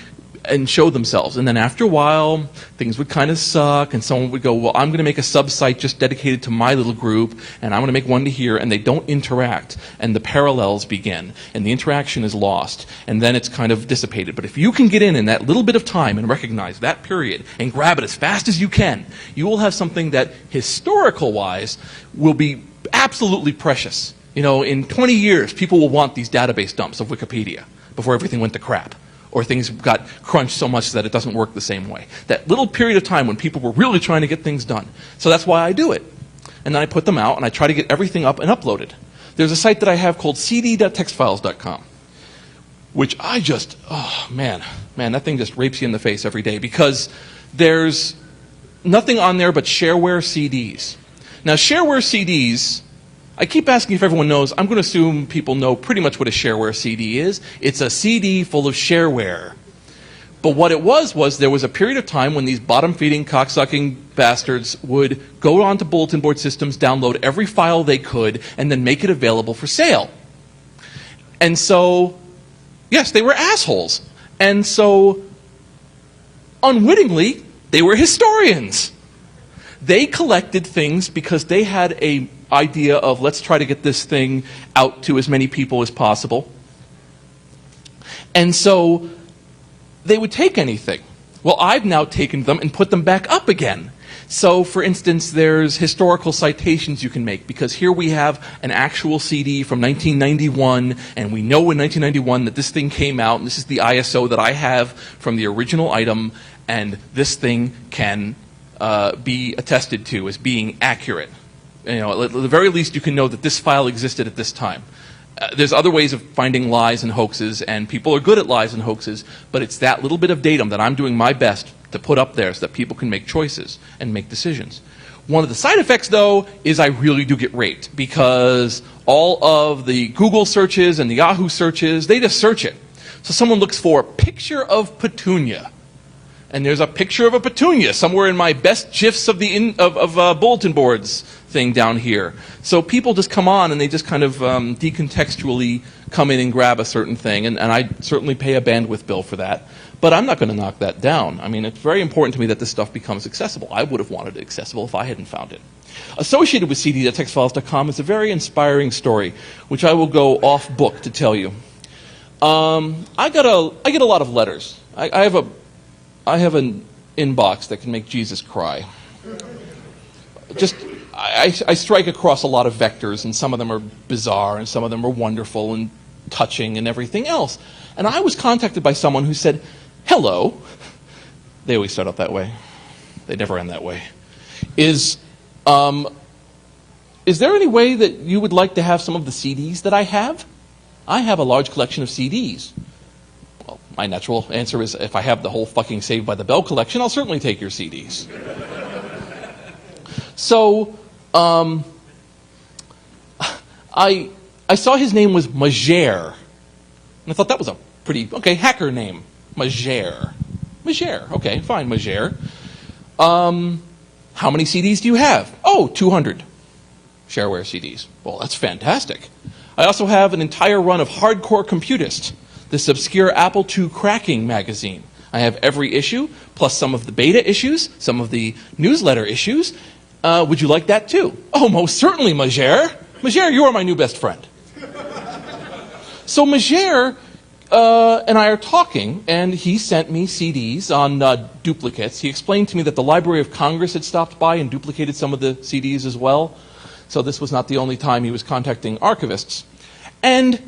show themselves. And then after a while, things would kind of suck, and someone would go, well, I'm going to make a sub-site just dedicated to my little group, and I'm going to make one to here, and they don't interact. And the parallels begin, and the interaction is lost, and then it's kind of dissipated. But if you can get in that little bit of time and recognize that period and grab it as fast as you can, you will have something that, historical-wise, will be absolutely precious. In 20 years, people will want these database dumps of Wikipedia before everything went to crap, or things got crunched so much that it doesn't work the same way. That little period of time when people were really trying to get things done. So that's why I do it. And then I put them out, and I try to get everything up and uploaded. There's a site that I have called cd.textfiles.com, which I just, man, that thing just rapes you in the face every day because there's nothing on there but shareware CDs. Now, shareware CDs, I keep asking if everyone knows. I'm going to assume people know pretty much what a shareware CD is. It's a CD full of shareware. But what it was there was a period of time when these bottom-feeding, cocksucking bastards would go onto bulletin board systems, download every file they could, and then make it available for sale. And so, yes, they were assholes. And so, unwittingly, they were historians. They collected things because they had an idea of let's try to get this thing out to as many people as possible. And so they would take anything. Well, I've now taken them and put them back up again. So, for instance, there's historical citations you can make because here we have an actual CD from 1991, and we know in 1991 that this thing came out, and this is the ISO that I have from the original item, and this thing can be attested to as being accurate. At the very least, you can know that this file existed at this time. There's other ways of finding lies and hoaxes, and people are good at lies and hoaxes, but it's that little bit of datum that I'm doing my best to put up there so that people can make choices and make decisions. One of the side effects, though, is I really do get raped because all of the Google searches and the Yahoo searches, they just search it. So someone looks for picture of petunia. And there's a picture of a petunia somewhere in my best GIFs of the bulletin boards thing down here. So people just come on and they just kind of decontextually come in and grab a certain thing. And I certainly pay a bandwidth bill for that. But I'm not going to knock that down. I mean, it's very important to me that this stuff becomes accessible. I would have wanted it accessible if I hadn't found it. Associated with cd.textfiles.com is a very inspiring story, which I will go off book to tell you. I get a lot of letters. I have an inbox that can make Jesus cry. I strike across a lot of vectors, and some of them are bizarre, and some of them are wonderful and touching and everything else. And I was contacted by someone who said, hello. They always start out that way. They never end that way. Is there any way that you would like to have some of the CDs that I have? I have a large collection of CDs. Well, my natural answer is if I have the whole fucking Saved by the Bell collection, I'll certainly take your CDs. So, I saw his name was Majer. And I thought that was a pretty, hacker name. Majer. Okay, fine, Majer. How many CDs do you have? Oh, 200 shareware CDs. Well, that's fantastic. I also have an entire run of Hardcore Computist, this obscure Apple II cracking magazine. I have every issue, plus some of the beta issues, some of the newsletter issues. Would you like that too? Oh, most certainly, Majer. Majer, you are my new best friend. So Megere and I are talking, and he sent me CDs on duplicates. He explained to me that the Library of Congress had stopped by and duplicated some of the CDs as well. So this was not the only time he was contacting archivists. And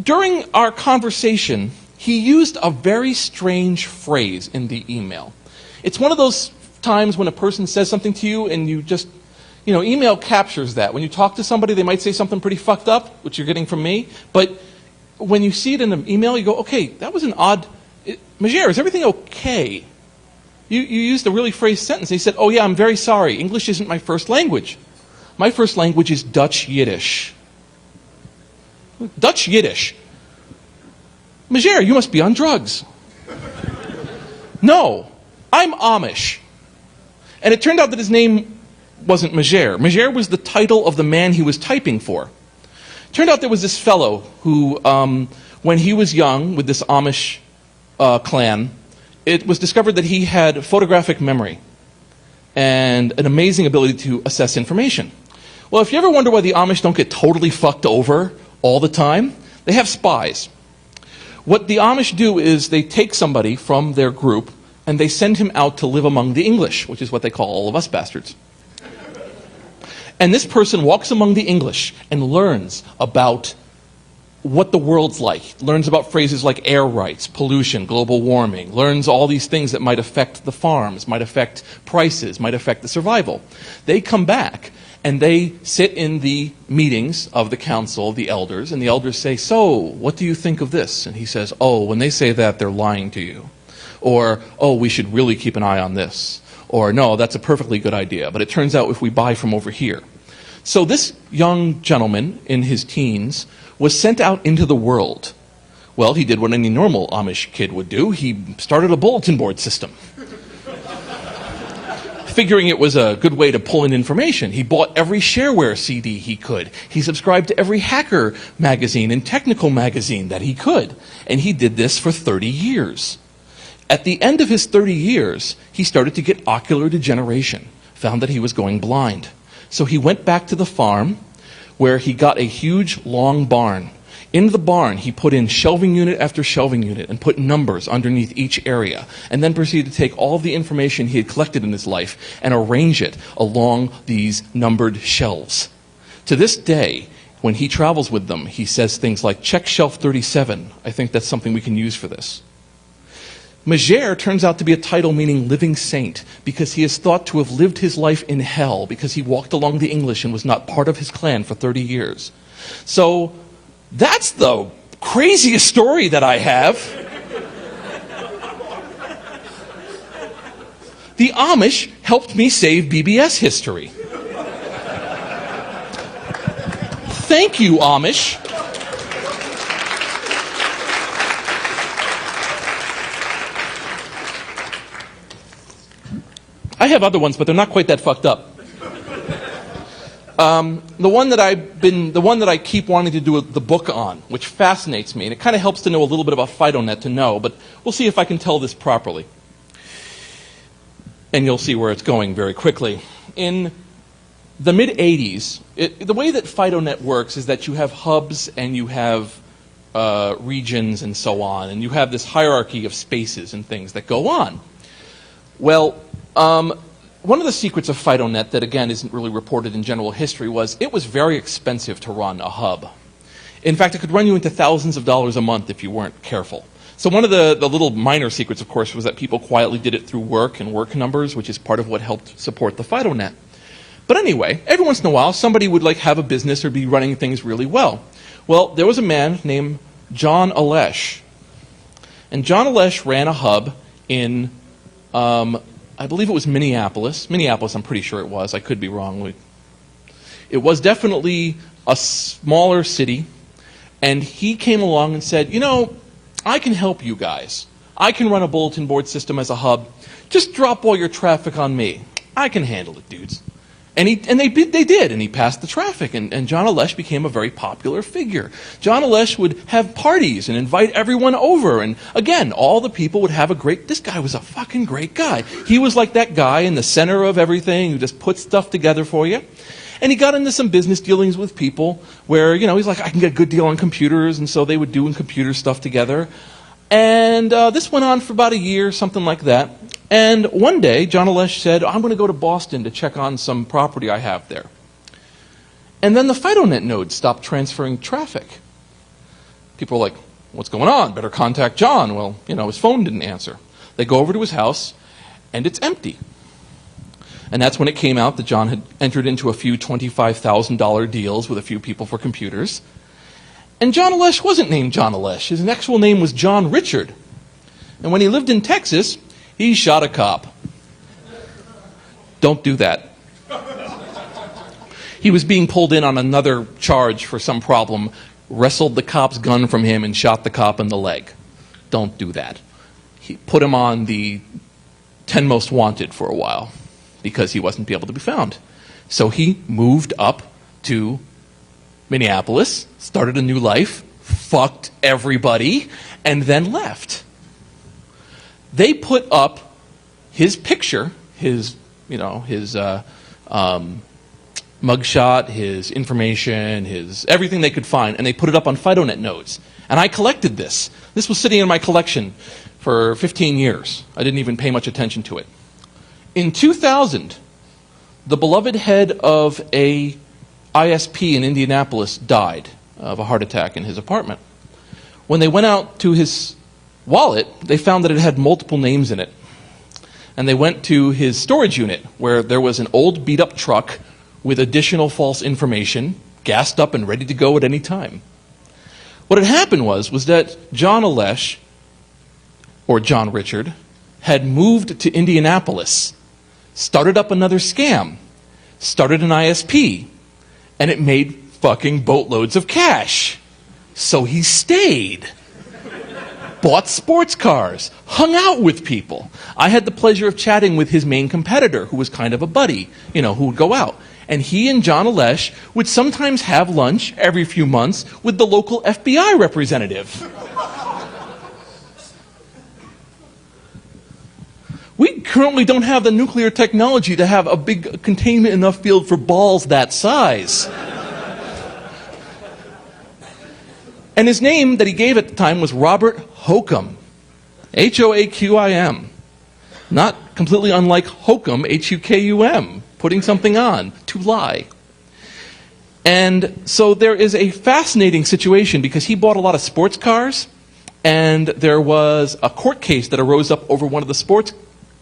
during our conversation, he used a very strange phrase in the email. It's one of those times when a person says something to you and you just, email captures that. When you talk to somebody, they might say something pretty fucked up, which you're getting from me, but when you see it in an email, you go, okay, that was an odd... Megere, is everything okay? You used a really phrased sentence. And he said, oh yeah, I'm very sorry. English isn't my first language. My first language is Dutch Yiddish. Dutch Yiddish. Megere, you must be on drugs. No, I'm Amish. And it turned out that his name wasn't Megere. Megere was the title of the man he was typing for. Turned out there was this fellow who, when he was young with this Amish clan, it was discovered that he had photographic memory and an amazing ability to assess information. Well, if you ever wonder why the Amish don't get totally fucked over all the time, they have spies. What the Amish do is they take somebody from their group and they send him out to live among the English, which is what they call all of us bastards. And this person walks among the English and learns about what the world's like, learns about phrases like air rights, pollution, global warming, learns all these things that might affect the farms, might affect prices, might affect the survival. They come back and they sit in the meetings of the council, the elders, and the elders say, so, what do you think of this? And he says, oh, when they say that, they're lying to you. Or, oh, we should really keep an eye on this. Or, no, that's a perfectly good idea, but it turns out if we buy from over here. So this young gentleman in his teens was sent out into the world. Well, he did what any normal Amish kid would do. He started a bulletin board system. Figuring it was a good way to pull in information. He bought every shareware CD he could. He subscribed to every hacker magazine and technical magazine that he could. And he did this for 30 years. At the end of his 30 years, he started to get ocular degeneration, found that he was going blind. So he went back to the farm where he got a huge, long barn. In the barn, he put in shelving unit after shelving unit and put numbers underneath each area, and then proceeded to take all of the information he had collected in his life and arrange it along these numbered shelves. To this day, when he travels with them, he says things like, check shelf 37. I think that's something we can use for this. Megere turns out to be a title meaning living saint because he is thought to have lived his life in hell because he walked along the English and was not part of his clan for 30 years. So that's the craziest story that I have. The Amish helped me save BBS history. Thank you, Amish. I have other ones, but they're not quite that fucked up. The one that I keep wanting to do the book on, which fascinates me, and it kind of helps to know a little bit about FidoNet to know, but we'll see if I can tell this properly. And you'll see where it's going very quickly. In the mid-'80s, the way that FidoNet works is that you have hubs and you have regions and so on, and you have this hierarchy of spaces and things that go on. Well, one of the secrets of FidoNet that, again, isn't really reported in general history was it was very expensive to run a hub. In fact, it could run you into thousands of dollars a month if you weren't careful. So one of the little minor secrets, of course, was that people quietly did it through work and work numbers, which is part of what helped support the FidoNet. But anyway, every once in a while, somebody would have a business or be running things really well. Well, there was a man named John Alesh. And John Alesh ran a hub in I believe it was Minneapolis. Minneapolis, I'm pretty sure it was. I could be wrong. It was definitely a smaller city. And he came along and said, I can help you guys. I can run a bulletin board system as a hub. Just drop all your traffic on me. I can handle it, dudes. And they did, and he passed the traffic, and John Alesh became a very popular figure. John Alesh would have parties and invite everyone over, and again, all the people would have this guy was a fucking great guy. He was like that guy in the center of everything who just put stuff together for you. And he got into some business dealings with people where, he's like, I can get a good deal on computers, and so they would do computer stuff together. And this went on for about a year, something like that. And one day, John Alesh said, I'm going to go to Boston to check on some property I have there. And then the FidoNet node stopped transferring traffic. People were like, what's going on? Better contact John. Well, his phone didn't answer. They go over to his house, and it's empty. And that's when it came out that John had entered into a few $25,000 deals with a few people for computers. And John Alesh wasn't named John Alesh. His actual name was John Richard. And when he lived in Texas, he shot a cop. Don't do that. He was being pulled in on another charge for some problem, wrestled the cop's gun from him, and shot the cop in the leg. Don't do that. He put him on the 10 most wanted for a while because he wasn't able to be found. So he moved up to Minneapolis, started a new life, fucked everybody, and then left. They put up his picture, his mugshot, his information, his everything they could find, and they put it up on FidoNet nodes. And I collected this. This was sitting in my collection for 15 years. I didn't even pay much attention to it. In 2000, the beloved head of a ISP in Indianapolis died of a heart attack in his apartment. When they went out to his wallet, they found that it had multiple names in it. And they went to his storage unit, where there was an old beat-up truck with additional false information, gassed up and ready to go at any time. What had happened was that John Alesh, or John Richard, had moved to Indianapolis, started up another scam, started an ISP, and it made fucking boatloads of cash. So he stayed. Bought sports cars, hung out with people. I had the pleasure of chatting with his main competitor, who was kind of a buddy, who would go out. And he and John Alesh would sometimes have lunch every few months with the local FBI representative. We currently don't have the nuclear technology to have a big containment enough field for balls that size. And his name that he gave at the time was Robert Hokum. Hoaqim. Not completely unlike hokum, Hukum, putting something on, to lie. And so there is a fascinating situation because he bought a lot of sports cars, and there was a court case that arose up over one of the sports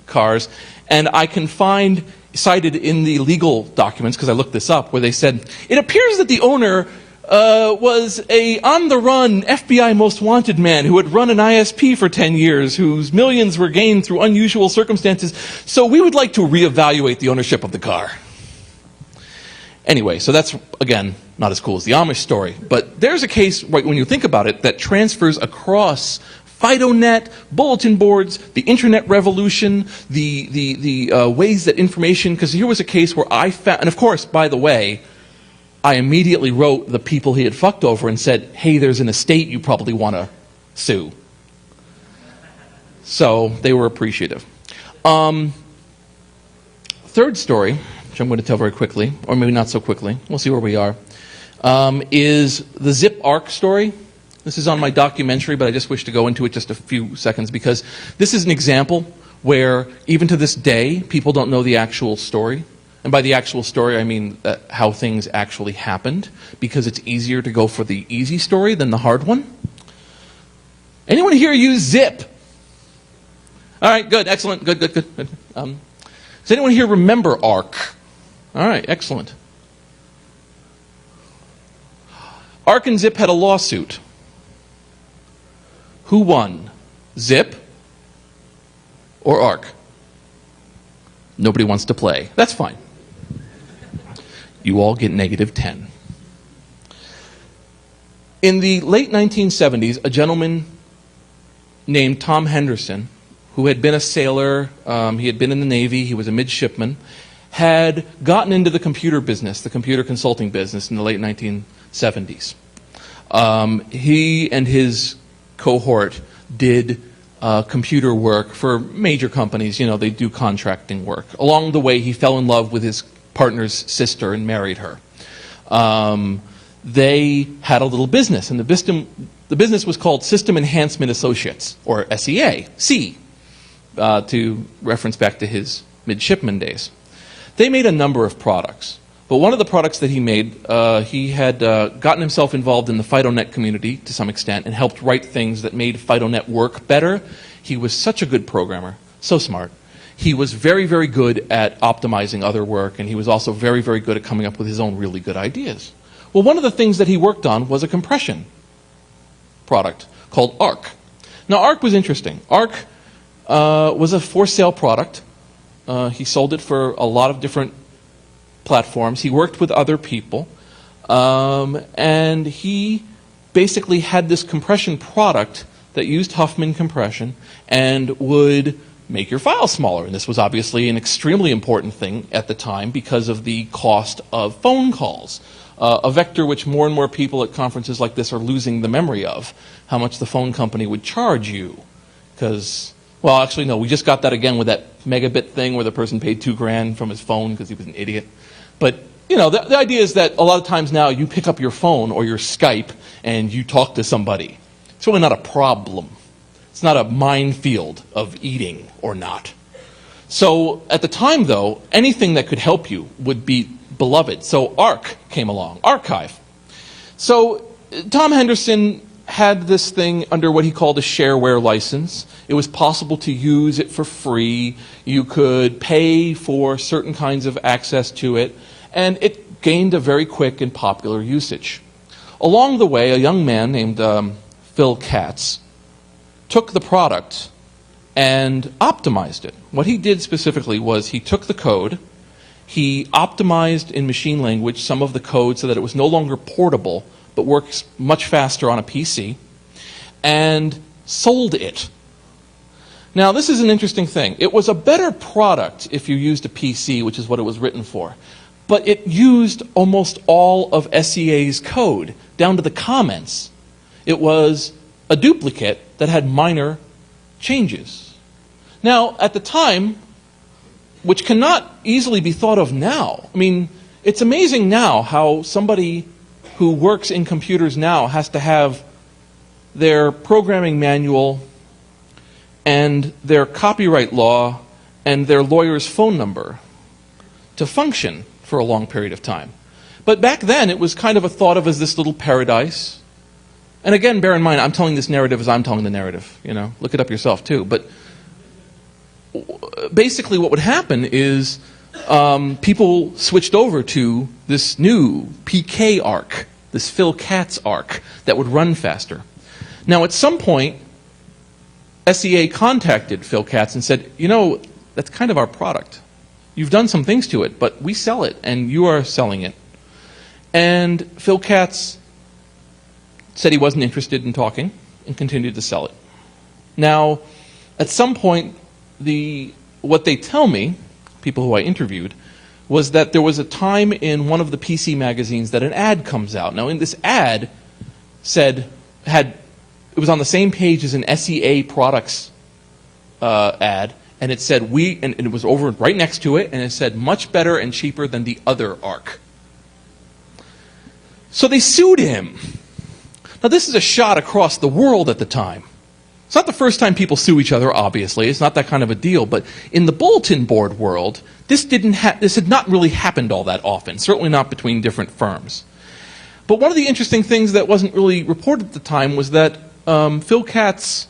cars, and I can find cited in the legal documents, because I looked this up, where they said, it appears that the owner was a on-the-run FBI most wanted man who had run an ISP for 10 years, whose millions were gained through unusual circumstances, so we would like to reevaluate the ownership of the car. Anyway, so that's, again, not as cool as the Amish story, but there's a case, right, when you think about it, that transfers across FidoNet, bulletin boards, the internet revolution, the ways that information, because here was a case where I found, and of course, by the way, I immediately wrote the people he had fucked over and said, hey, there's an estate you probably want to sue. So they were appreciative. Third story, which I'm going to tell very quickly, or maybe not so quickly, we'll see where we are, is the Zip Arc story. This is on my documentary, but I just wish to go into it just a few seconds because this is an example where even to this day, people don't know the actual story. And by the actual story, I mean how things actually happened, because it's easier to go for the easy story than the hard one. Anyone here use Zip? All right, good, excellent, good. Does anyone here remember ARC? All right, excellent. ARC and Zip had a lawsuit. Who won? Zip or ARC? Nobody wants to play. That's fine. You all get -10. In the late 1970s, a gentleman named Tom Henderson, who had been a sailor, he had been in the Navy, he was a midshipman, had gotten into the computer business, the computer consulting business in the late 1970s. He and his cohort did computer work for major companies. They do contracting work. Along the way, he fell in love with his partner's sister and married her. They had a little business, and the business was called System Enhancement Associates, or SEA, to reference back to his midshipman days. They made a number of products, but one of the products that he made, he had gotten himself involved in the FidoNet community to some extent and helped write things that made FidoNet work better. He was such a good programmer, so smart. He was very, very good at optimizing other work, and he was also very, very good at coming up with his own really good ideas. Well, one of the things that he worked on was a compression product called ARC. Now, ARC was interesting. ARC was a for-sale product. He sold it for a lot of different platforms. He worked with other people, and he basically had this compression product that used Huffman compression and would make your file smaller. And this was obviously an extremely important thing at the time because of the cost of phone calls. A vector which more and more people at conferences like this are losing the memory of, how much the phone company would charge you. Because, well, actually, no, we just got that again with that megabit thing where the person paid $2,000 from his phone because he was an idiot. But, you know, the idea is that a lot of times now you pick up your phone or your Skype and you talk to somebody. It's really not a problem. It's not a minefield of eating or not. So at the time, though, anything that could help you would be beloved. So ARC came along, Archive. So Tom Henderson had this thing under what he called a shareware license. It was possible to use it for free. You could pay for certain kinds of access to it, and it gained a very quick and popular usage. Along the way, a young man named Phil Katz took the product and optimized it. What he did specifically was he took the code, he optimized in machine language some of the code so that it was no longer portable, but works much faster on a PC, and sold it. Now, this is an interesting thing. It was a better product if you used a PC, which is what it was written for, but it used almost all of SEA's code, down to the comments. It was a duplicate that had minor changes. Now, at the time, which cannot easily be thought of now. I mean, it's amazing now how somebody who works in computers now has to have their programming manual and their copyright law and their lawyer's phone number to function for a long period of time. But back then, it was kind of a thought of as this little paradise. And again, bear in mind, I'm telling this narrative as I'm telling the narrative. You know, look it up yourself too. But basically what would happen is people switched over to this new PK ARC, this Phil Katz ARC, that would run faster. Now, at some point, SEA contacted Phil Katz and said, you know, that's kind of our product. You've done some things to it, but we sell it, and you are selling it. And Phil Katz said he wasn't interested in talking and continued to sell it. Now, at some point, what they tell me, people who I interviewed, was that there was a time in one of the PC magazines that an ad comes out. Now, in this ad, it was on the same page as an SEA products ad, and it said and it was over right next to it, and it said much better and cheaper than the other ARC. So they sued him. Now, this is a shot across the world at the time. It's not the first time people sue each other, obviously. It's not that kind of a deal. But in the bulletin board world, this had not really happened all that often, certainly not between different firms. But one of the interesting things that wasn't really reported at the time was that Phil Katz,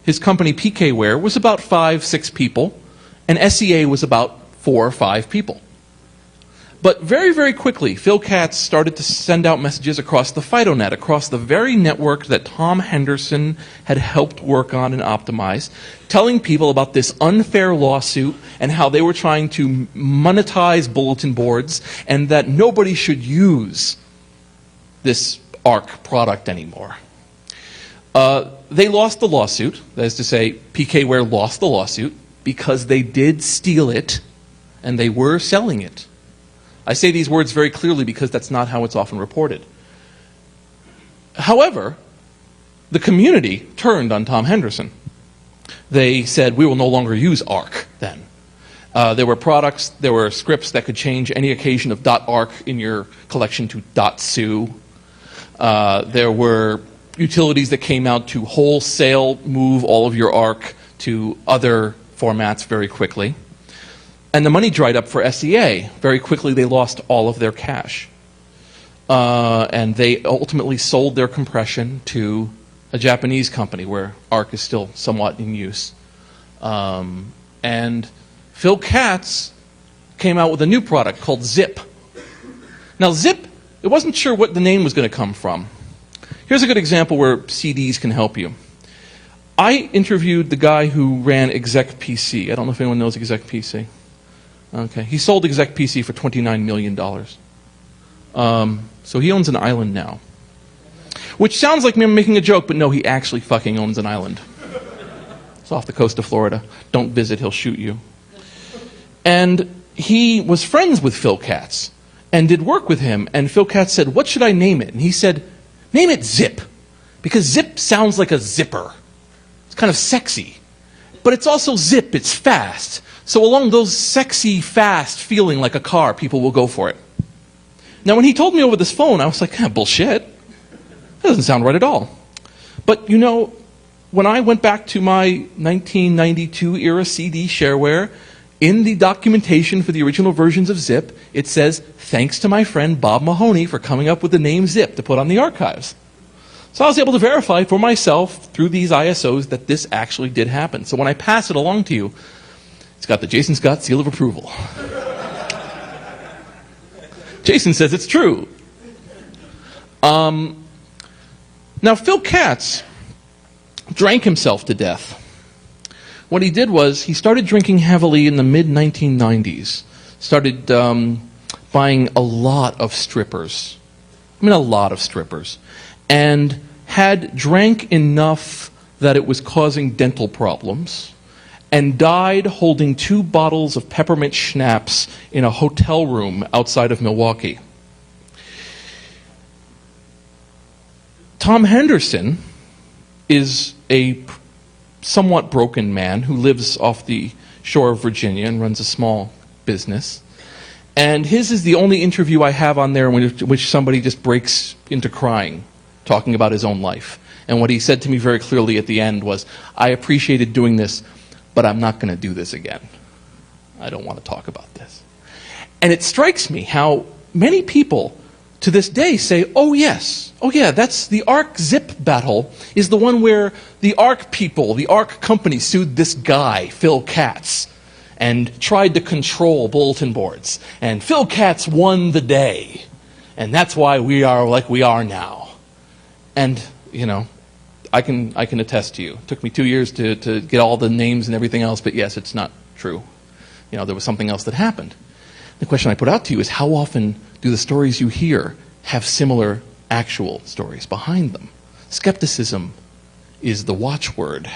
his company PKware, was about 5-6 people, and SEA was about 4 or 5 people. But very, very quickly, Phil Katz started to send out messages across the FidoNet, across the very network that Tom Henderson had helped work on and optimize, telling people about this unfair lawsuit and how they were trying to monetize bulletin boards and that nobody should use this ARC product anymore. They lost the lawsuit. That is to say, PKware lost the lawsuit because they did steal it and they were selling it. I say these words very clearly because that's not how it's often reported. However, the community turned on Tom Henderson. They said, we will no longer use ARC then. There were products, there were scripts that could change any occasion of .arc in your collection to .su. There were utilities that came out to wholesale move all of your ARC to other formats very quickly. And the money dried up for SEA. Very quickly they lost all of their cash. And they ultimately sold their compression to a Japanese company where ARC is still somewhat in use. And Phil Katz came out with a new product called Zip. Now Zip, it wasn't sure what the name was going to come from. Here's a good example where CDs can help you. I interviewed the guy who ran Exec PC. I don't know if anyone knows Exec PC. Okay, he sold Exec PC for $29 million. So he owns an island now. Which sounds like me making a joke, but no, he actually fucking owns an island. It's off the coast of Florida. Don't visit, he'll shoot you. And he was friends with Phil Katz and did work with him. And Phil Katz said, "What should I name it?" And he said, "Name it Zip. Because zip sounds like a zipper. It's kind of sexy. But it's also zip, it's fast. So along those sexy, fast feeling like a car, people will go for it." Now when he told me over this phone, I was like, bullshit. That doesn't sound right at all. But you know, when I went back to my 1992 era CD shareware, in the documentation for the original versions of Zip, it says, "Thanks to my friend Bob Mahoney for coming up with the name Zip to put on the archives." So I was able to verify for myself through these ISOs that this actually did happen. So when I pass it along to you, it's got the Jason Scott seal of approval. Jason says it's true. Now Phil Katz drank himself to death. What he did was he started drinking heavily in the mid-1990s. Started buying a lot of strippers. I mean a lot of strippers. And had drank enough that it was causing dental problems. And died holding 2 bottles of peppermint schnapps in a hotel room outside of Milwaukee. Tom Henderson is a somewhat broken man who lives off the shore of Virginia and runs a small business. And his is the only interview I have on there in which somebody just breaks into crying, talking about his own life. And what he said to me very clearly at the end was, "I appreciated doing this, but I'm not going to do this again. I don't want to talk about this." And it strikes me how many people to this day say, "Oh yes, oh yeah, that's the ARC Zip battle is the one where the ARC people, the ARC company sued this guy, Phil Katz, and tried to control bulletin boards. And Phil Katz won the day. And that's why we are like we are now." And, you know, I can attest to you. It took me 2 years to get all the names and everything else, but yes, it's not true. You know, there was something else that happened. The question I put out to you is, how often do the stories you hear have similar actual stories behind them? Skepticism is the watchword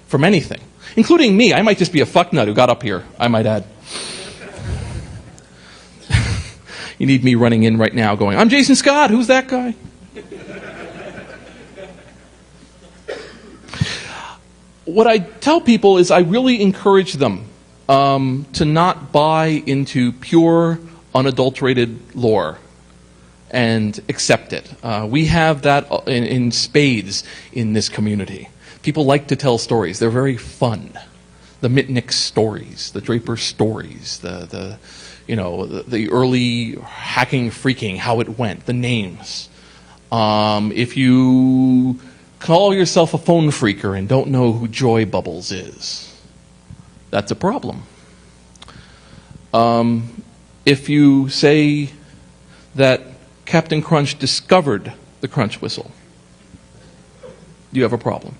from anything, including me. I might just be a fucknut who got up here, I might add. You need me running in right now going, "I'm Jason Scott, who's that guy?" What I tell people is I really encourage them to not buy into pure, unadulterated lore and accept it. We have that in spades in this community. People like to tell stories. They're very fun. The Mitnick stories, the Draper stories, the early hacking, freaking, how it went, the names. If you call yourself a phone phreaker and don't know who Joy Bubbles is, that's a problem. If you say that Captain Crunch discovered the Crunch whistle, you have a problem.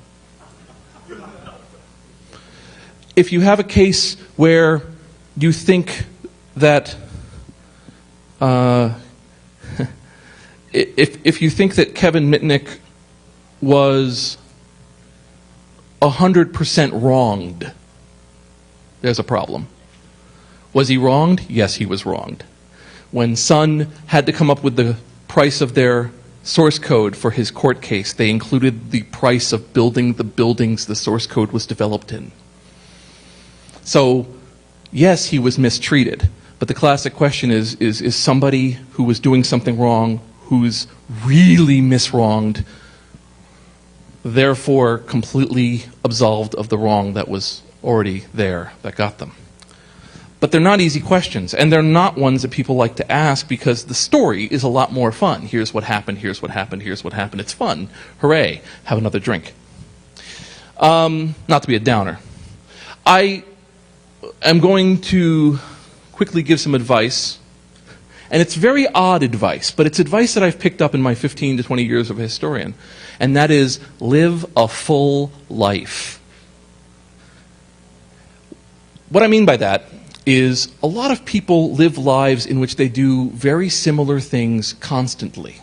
If you have a case where you think that if you think that Kevin Mitnick was 100% wronged, there's a problem. Was he wronged? Yes, he was wronged. When Sun had to come up with the price of their source code for his court case, they included the price of building the buildings the source code was developed in. So Yes, he was mistreated, but the classic question is somebody who was doing something wrong, who's really miswronged, therefore completely absolved of the wrong that was already there that got them. But they're not easy questions, and they're not ones that people like to ask because the story is a lot more fun. Here's what happened, here's what happened, here's what happened. It's fun. Hooray. Have another drink. Not to be a downer. I am going to quickly give some advice, and it's very odd advice, but it's advice that I've picked up in my 15 to 20 years of a historian, and that is live a full life. What I mean by that is a lot of people live lives in which they do very similar things constantly.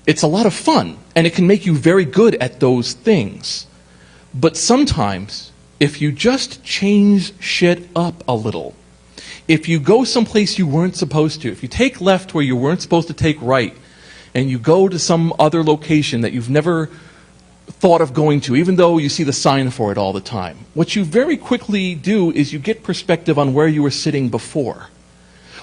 It's a lot of fun, and it can make you very good at those things. But sometimes, if you just change shit up a little, if you go someplace you weren't supposed to, if you take left where you weren't supposed to take right, and you go to some other location that you've never thought of going to, even though you see the sign for it all the time, what you very quickly do is you get perspective on where you were sitting before.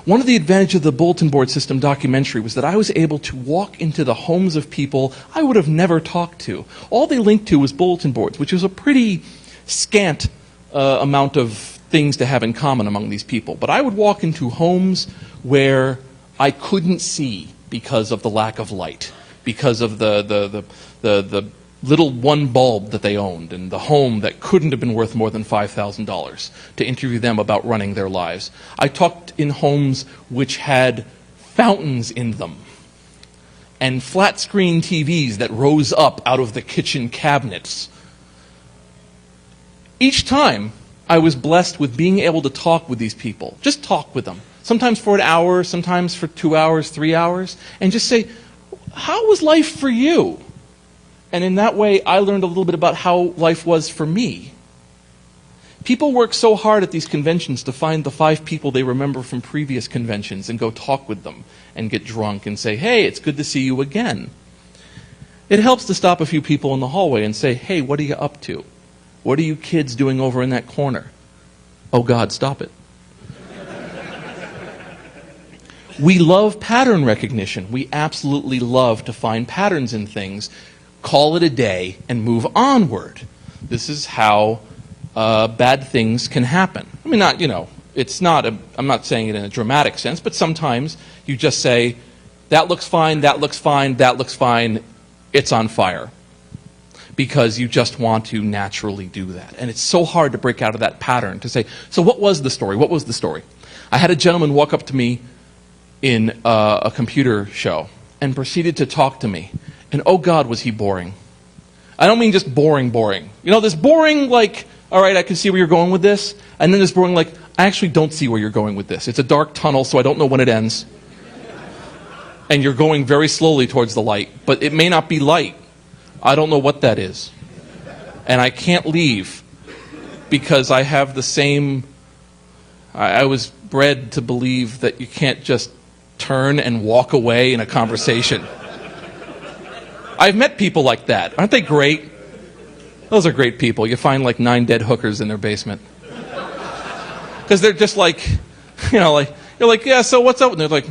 One of the advantages of the bulletin board system documentary was that I was able to walk into the homes of people I would have never talked to. All they linked to was bulletin boards, which was a pretty scant amount of things to have in common among these people. But I would walk into homes where I couldn't see because of the lack of light, because of the little one bulb that they owned, and the home that couldn't have been worth more than $5,000, to interview them about running their lives. I talked in homes which had fountains in them, and flat screen TVs that rose up out of the kitchen cabinets. Each time, I was blessed with being able to talk with these people. Just talk with them. Sometimes for an hour, sometimes for 2 hours, 3 hours, and just say, how was life for you? And in that way, I learned a little bit about how life was for me. People work so hard at these conventions to find the 5 people they remember from previous conventions and go talk with them and get drunk and say, hey, it's good to see you again. It helps to stop a few people in the hallway and say, hey, what are you up to? What are you kids doing over in that corner? Oh God, stop it. We love pattern recognition. We absolutely love to find patterns in things, call it a day, and move onward. This is how bad things can happen. I mean, I'm not saying it in a dramatic sense, but sometimes you just say, that looks fine, that looks fine, that looks fine, it's on fire. Because you just want to naturally do that. And it's so hard to break out of that pattern, to say, so what was the story? What was the story? I had a gentleman walk up to me in a computer show and proceeded to talk to me. And oh God, was he boring. I don't mean just boring. You know, this boring, like, all right, I can see where you're going with this. And then this boring, like, I actually don't see where you're going with this. It's a dark tunnel, so I don't know when it ends. And you're going very slowly towards the light. But it may not be light. I don't know what that is. And I can't leave because I have the same... I was bred to believe that you can't just turn and walk away in a conversation. I've met people like that. Aren't they great? Those are great people. You find like 9 dead hookers in their basement. Because they're just like, you're like, yeah, so what's up? And they're like,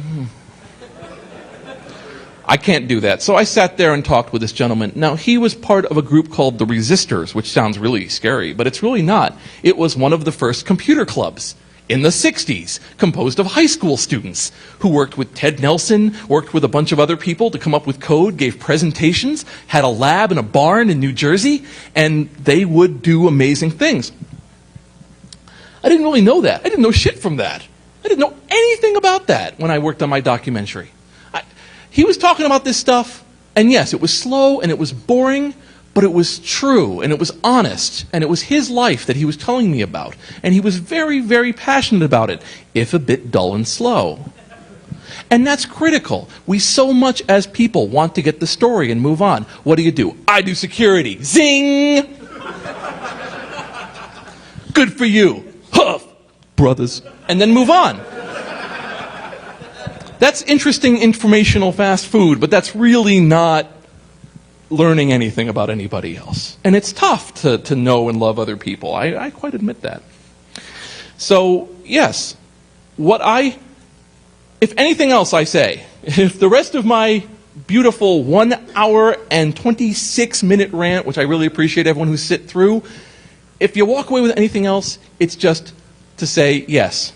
I can't do that. So I sat there and talked with this gentleman. Now, he was part of a group called the Resistors, which sounds really scary, but it's really not. It was one of the first computer clubs in the 60s, composed of high school students who worked with Ted Nelson, worked with a bunch of other people to come up with code, gave presentations, had a lab in a barn in New Jersey, and they would do amazing things. I didn't really know that. I didn't know shit from that. I didn't know anything about that when I worked on my documentary. He was talking about this stuff, and yes, it was slow and it was boring, but it was true and it was honest, and it was his life that he was telling me about. And he was very, very passionate about it, if a bit dull and slow. And that's critical. We so much as people want to get the story and move on. What do? I do security. Zing! Good for you. Huff, brothers. And then move on. That's interesting informational fast food, but that's really not learning anything about anybody else. And it's tough to know and love other people. I quite admit that. So, yes, if anything else I say, if the rest of my beautiful 1 hour and 26-minute rant, which I really appreciate everyone who sit through, if you walk away with anything else, it's just to say, yes,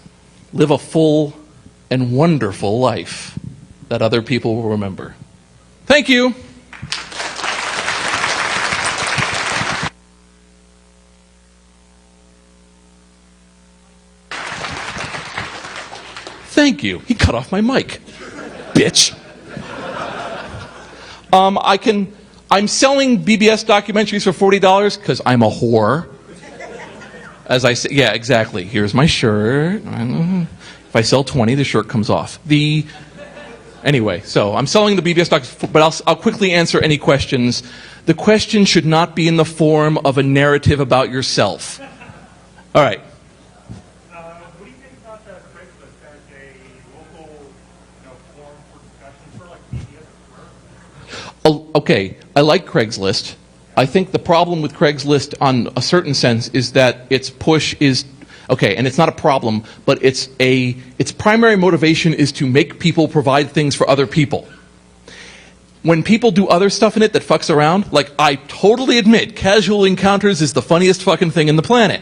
live a full and wonderful life that other people will remember. Thank you. Thank you. He cut off my mic. Bitch. I'm selling BBS documentaries for $40 because I'm a whore. As I say, yeah, exactly. Here's my shirt. If I sell 20, the shirt comes off. Anyway, so I'm selling the BBS docs, but I'll quickly answer any questions. The question should not be in the form of a narrative about yourself. All right. What do you think about the Craigslist as a local, forum for discussion for like BBS or work? Okay, I like Craigslist. I think the problem with Craigslist on a certain sense is that its push is, okay, and it's not a problem, but its primary motivation is to make people provide things for other people. When people do other stuff in it that fucks around, like I totally admit, casual encounters is the funniest fucking thing in the planet.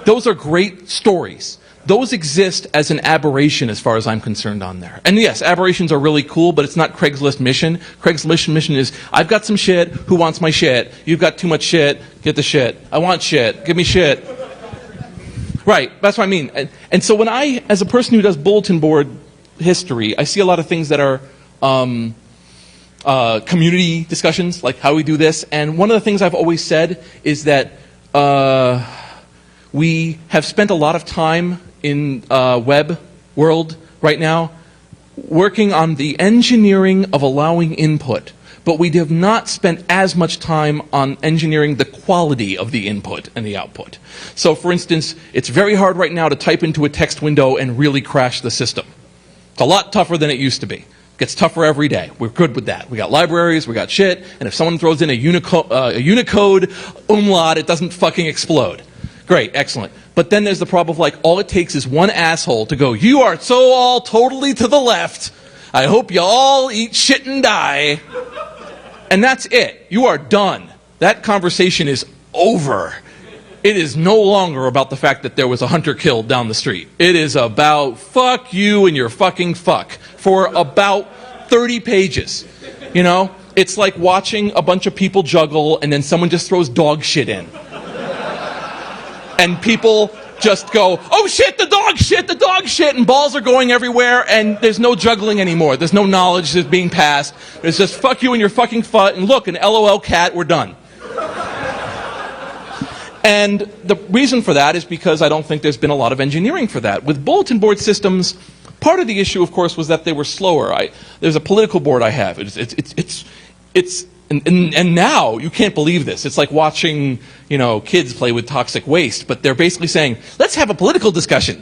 Those are great stories. Those exist as an aberration as far as I'm concerned on there. And yes, aberrations are really cool, but it's not Craigslist mission. Craigslist mission is, I've got some shit, who wants my shit? You've got too much shit, get the shit. I want shit, give me shit. Right, that's what I mean. And so when I, as a person who does bulletin board history, I see a lot of things that are community discussions, like how we do this. And one of the things I've always said is that we have spent a lot of time in web world right now working on the engineering of allowing input, but we have not spent as much time on engineering the quality of the input and the output. So for instance, it's very hard right now to type into a text window and really crash the system. It's a lot tougher than it used to be. It gets tougher every day. We're good with that. We got libraries, we got shit, and if someone throws in a Unicode umlaut, it doesn't fucking explode. Great, excellent. But then there's the problem of like, all it takes is one asshole to go, you are so all totally to the left. I hope you all eat shit and die. And that's it. You are done. That conversation is over. It is no longer about the fact that there was a hunter killed down the street. It is about fuck you and your fucking fuck for about 30 pages. You know? It's like watching a bunch of people juggle and then someone just throws dog shit in. And people just go, oh shit, the dog shit, and balls are going everywhere, and there's no juggling anymore. There's no knowledge that's being passed. There's just fuck you and your fucking futt, and look, an LOL cat, we're done. And the reason for that is because I don't think there's been a lot of engineering for that. With bulletin board systems, part of the issue, of course, was that they were slower. There's a political board I have. And now, you can't believe this. It's like watching, kids play with toxic waste, but they're basically saying, let's have a political discussion.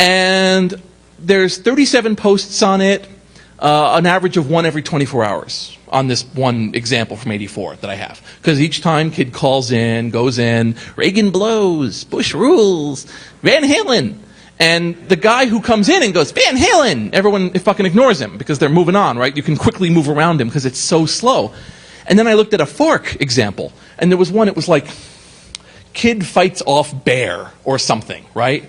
And there's 37 posts on it, an average of one every 24 hours on this one example from '84 that I have. Because each time kid calls in, goes in, Reagan blows, Bush rules, Van Halen. And the guy who comes in and goes, Van Halen, everyone fucking ignores him because they're moving on, right? You can quickly move around him because it's so slow. And then I looked at a fork example, and there was one, it was like, kid fights off bear or something, right?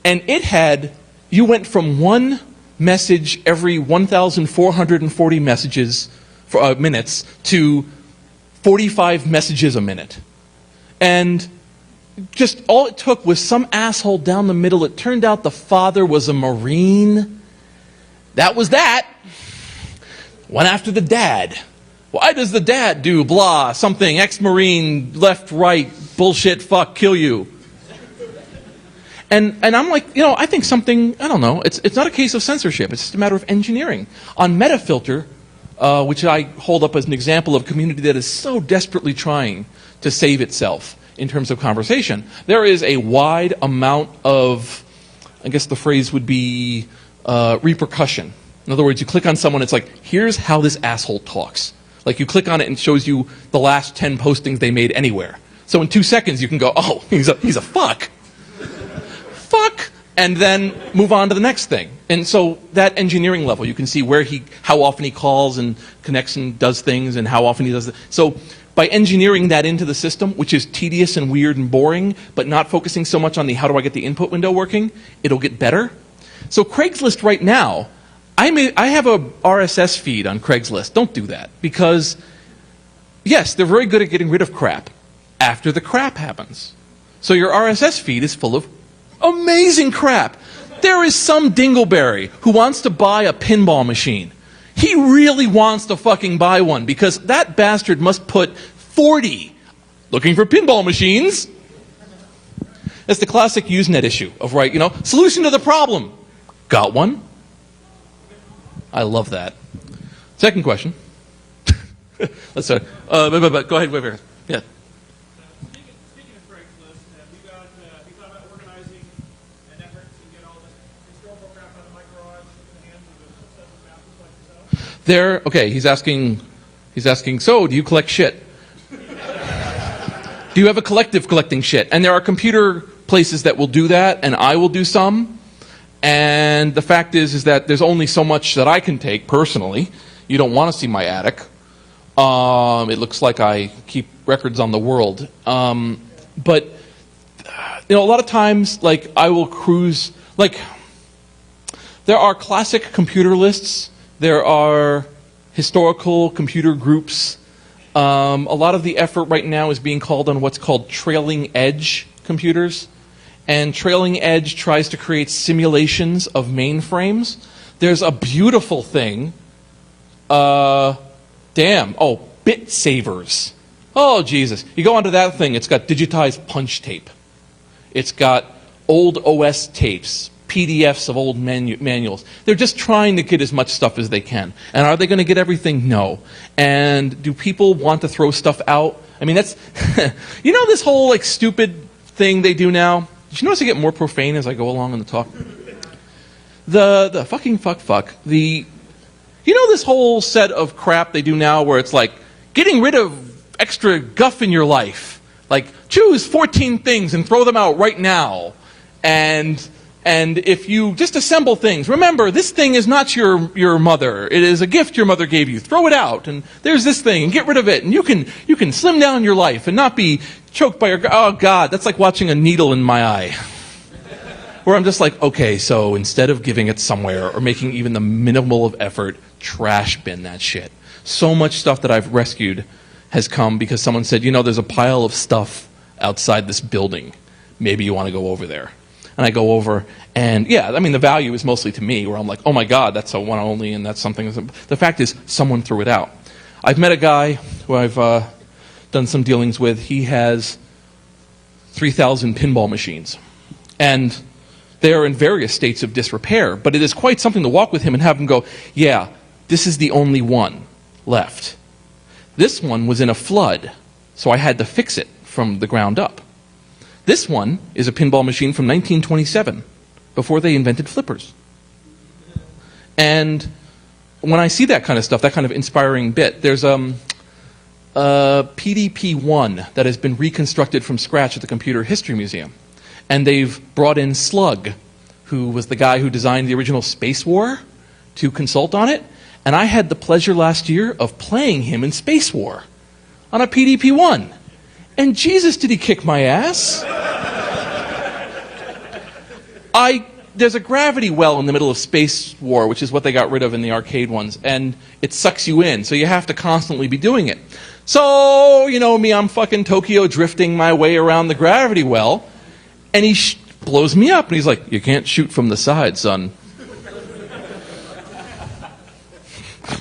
And it had, you went from one message every 1,440 minutes to 45 messages a minute. And just all it took was some asshole down the middle. It turned out the father was a Marine. That was that. Went after the dad. Why does the dad do blah, something, ex-Marine, left, right, bullshit, fuck, kill you? And I'm like, I think something, I don't know, it's not a case of censorship, it's just a matter of engineering. On Metafilter, which I hold up as an example of a community that is so desperately trying to save itself in terms of conversation, there is a wide amount of, I guess the phrase would be repercussion. In other words, you click on someone, it's like, here's how this asshole talks. Like you click on it and it shows you the last 10 postings they made anywhere. So in 2 seconds you can go, oh, he's a fuck. and then move on to the next thing. And so that engineering level, you can see how often he calls and connects and does things, and how often he does it. So by engineering that into the system, which is tedious and weird and boring, but not focusing so much on the how do I get the input window working, it'll get better. So Craigslist right now, I have a RSS feed on Craigslist. Don't do that, because yes, they're very good at getting rid of crap after the crap happens. So your RSS feed is full of amazing crap. There is some dingleberry who wants to buy a pinball machine. He really wants to fucking buy one, because that bastard must put 40 looking for pinball machines. That's the classic Usenet issue of, right, solution to the problem. Got one? I love that. Second question. Let's start. Go ahead, Weber. Yeah. Speaking of Craigslist, have you thought about organizing an effort to get all this historical crap out of my garage in the hands of a successful master like yourself? He's asking, so, do you collect shit? Do you have a collective collecting shit? And there are computer places that will do that, and I will do some. And the fact is that there's only so much that I can take personally. You don't want to see my attic. It looks like I keep records on the world. But a lot of times, like, I will cruise, like, there are classic computer lists. There are historical computer groups. A lot of the effort right now is being called on what's called trailing edge computers. And trailing edge tries to create simulations of mainframes. There's a beautiful thing. Bit savers. Oh, Jesus. You go onto that thing, it's got digitized punch tape. It's got old OS tapes, PDFs of old manuals. They're just trying to get as much stuff as they can. And are they going to get everything? No. And do people want to throw stuff out? I mean, that's... this whole, like, stupid thing they do now? Did you notice I get more profane as I go along in the talk? The fucking fuck. This whole set of crap they do now where it's like getting rid of extra guff in your life. Like, choose 14 things and throw them out right now. And if you just assemble things, remember, this thing is not your mother. It is a gift your mother gave you. Throw it out. And there's this thing, and get rid of it. And you can slim down your life and not be choked by oh God, that's like watching a needle in my eye. Where I'm just like, okay, so instead of giving it somewhere or making even the minimal of effort, trash bin that shit. So much stuff that I've rescued has come because someone said, there's a pile of stuff outside this building. Maybe you want to go over there. And I go over, and the value is mostly to me, where I'm like, oh my God, that's a one only, and that's something. The fact is, someone threw it out. I've met a guy who I've done some dealings with. He has 3,000 pinball machines. And they are in various states of disrepair, but it is quite something to walk with him and have him go, yeah, this is the only one left. This one was in a flood, so I had to fix it from the ground up. This one is a pinball machine from 1927, before they invented flippers. And when I see that kind of stuff, that kind of inspiring bit, there's a PDP-1 that has been reconstructed from scratch at the Computer History Museum. And they've brought in Slug, who was the guy who designed the original Space War, to consult on it. And I had the pleasure last year of playing him in Space War on a PDP-1. And Jesus, did he kick my ass? There's a gravity well in the middle of Space War, which is what they got rid of in the arcade ones, and it sucks you in, so you have to constantly be doing it. So, me, I'm fucking Tokyo drifting my way around the gravity well, and he blows me up, and he's like, you can't shoot from the side, son.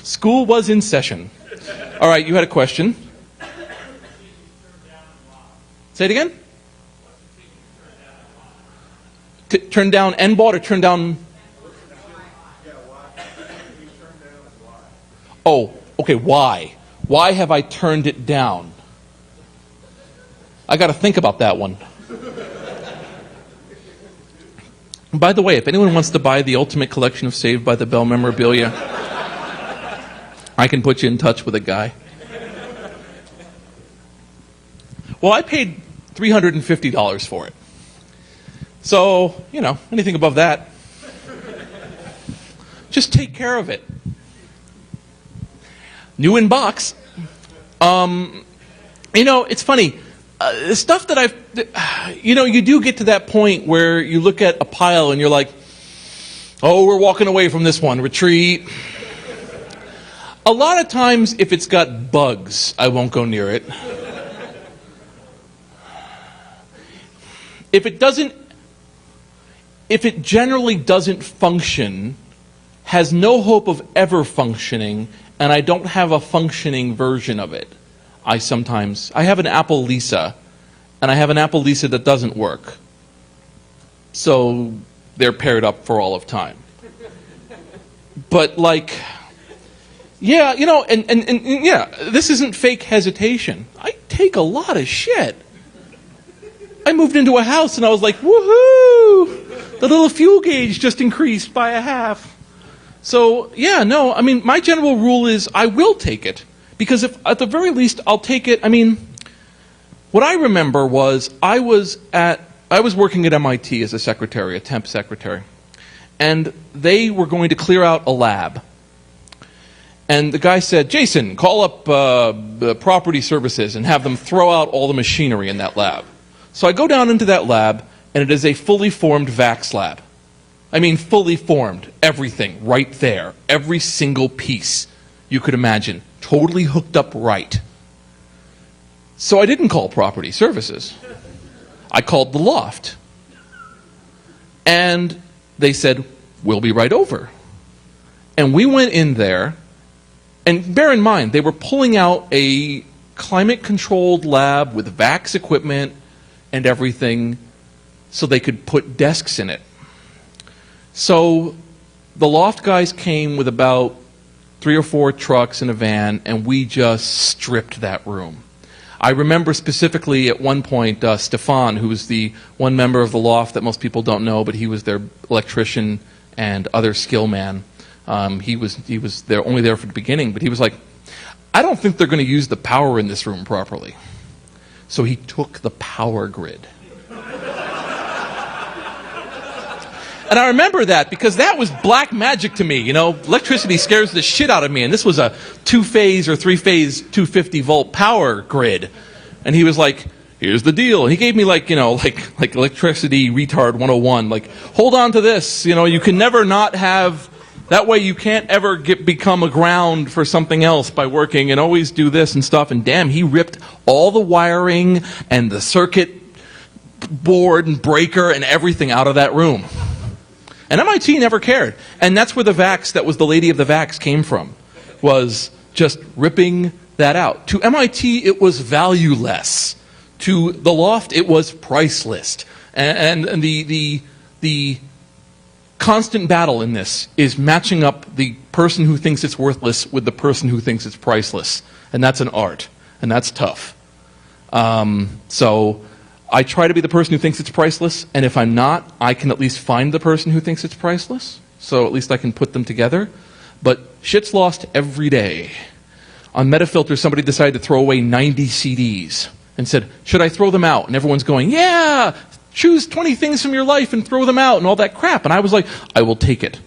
School was in session. All right, you had a question. Say it again? Turn down and bought or turn down? Oh, okay, why? Why have I turned it down? I got to think about that one. By the way, if anyone wants to buy the ultimate collection of Saved by the Bell memorabilia, I can put you in touch with a guy. Well, I paid $350 for it. So, anything above that, just take care of it. New in box. It's funny. The stuff that you do get to that point where you look at a pile and you're like, oh, we're walking away from this one, retreat. A lot of times, if it's got bugs, I won't go near it. If it generally doesn't function, has no hope of ever functioning, and I don't have a functioning version of it, I have an Apple Lisa, and I have an Apple Lisa that doesn't work. So they're paired up for all of time. But this isn't fake hesitation. I take a lot of shit. I moved into a house and I was like, woohoo! The little fuel gauge just increased by a half. So, my general rule is I will take it. Because if, at the very least, I'll take it. What I remember was I was working at MIT as a secretary, a temp secretary. And they were going to clear out a lab. And the guy said, Jason, call up property services and have them throw out all the machinery in that lab. So I go down into that lab, and it is a fully formed VAX lab. Fully formed. Everything right there. Every single piece you could imagine. Totally hooked up right. So I didn't call property services. I called the loft. And they said, we'll be right over. And we went in there, and bear in mind, they were pulling out a climate-controlled lab with VAX equipment and everything so they could put desks in it. So the loft guys came with about 3 or 4 trucks and a van, and we just stripped that room. I remember specifically at one point, Stefan, who was the one member of the loft that most people don't know, but he was their electrician and other skill man. He was there only there for the beginning, but he was like, I don't think they're going to use the power in this room properly. So he took the power grid. And I remember that because that was black magic to me. Electricity scares the shit out of me. And this was a 2-phase or 3-phase 250-volt power grid. And he was like, here's the deal. And he gave me like electricity retard 101. Like, hold on to this. You can never not have... That way you can't ever become a ground for something else by working, and always do this and stuff. And damn, he ripped all the wiring and the circuit board and breaker and everything out of that room. And MIT never cared. And that's where the VAX, that was the lady of the VAX, came from, was just ripping that out. To MIT, it was valueless. To the loft, it was priceless. And the constant battle in this is matching up the person who thinks it's worthless with the person who thinks it's priceless. And that's an art. And that's tough. So I try to be the person who thinks it's priceless, and if I'm not, I can at least find the person who thinks it's priceless, so at least I can put them together. But shit's lost every day. On Metafilter, somebody decided to throw away 90 CDs and said, should I throw them out? And everyone's going, yeah, choose 20 things from your life and throw them out and all that crap. And I was like, I will take it.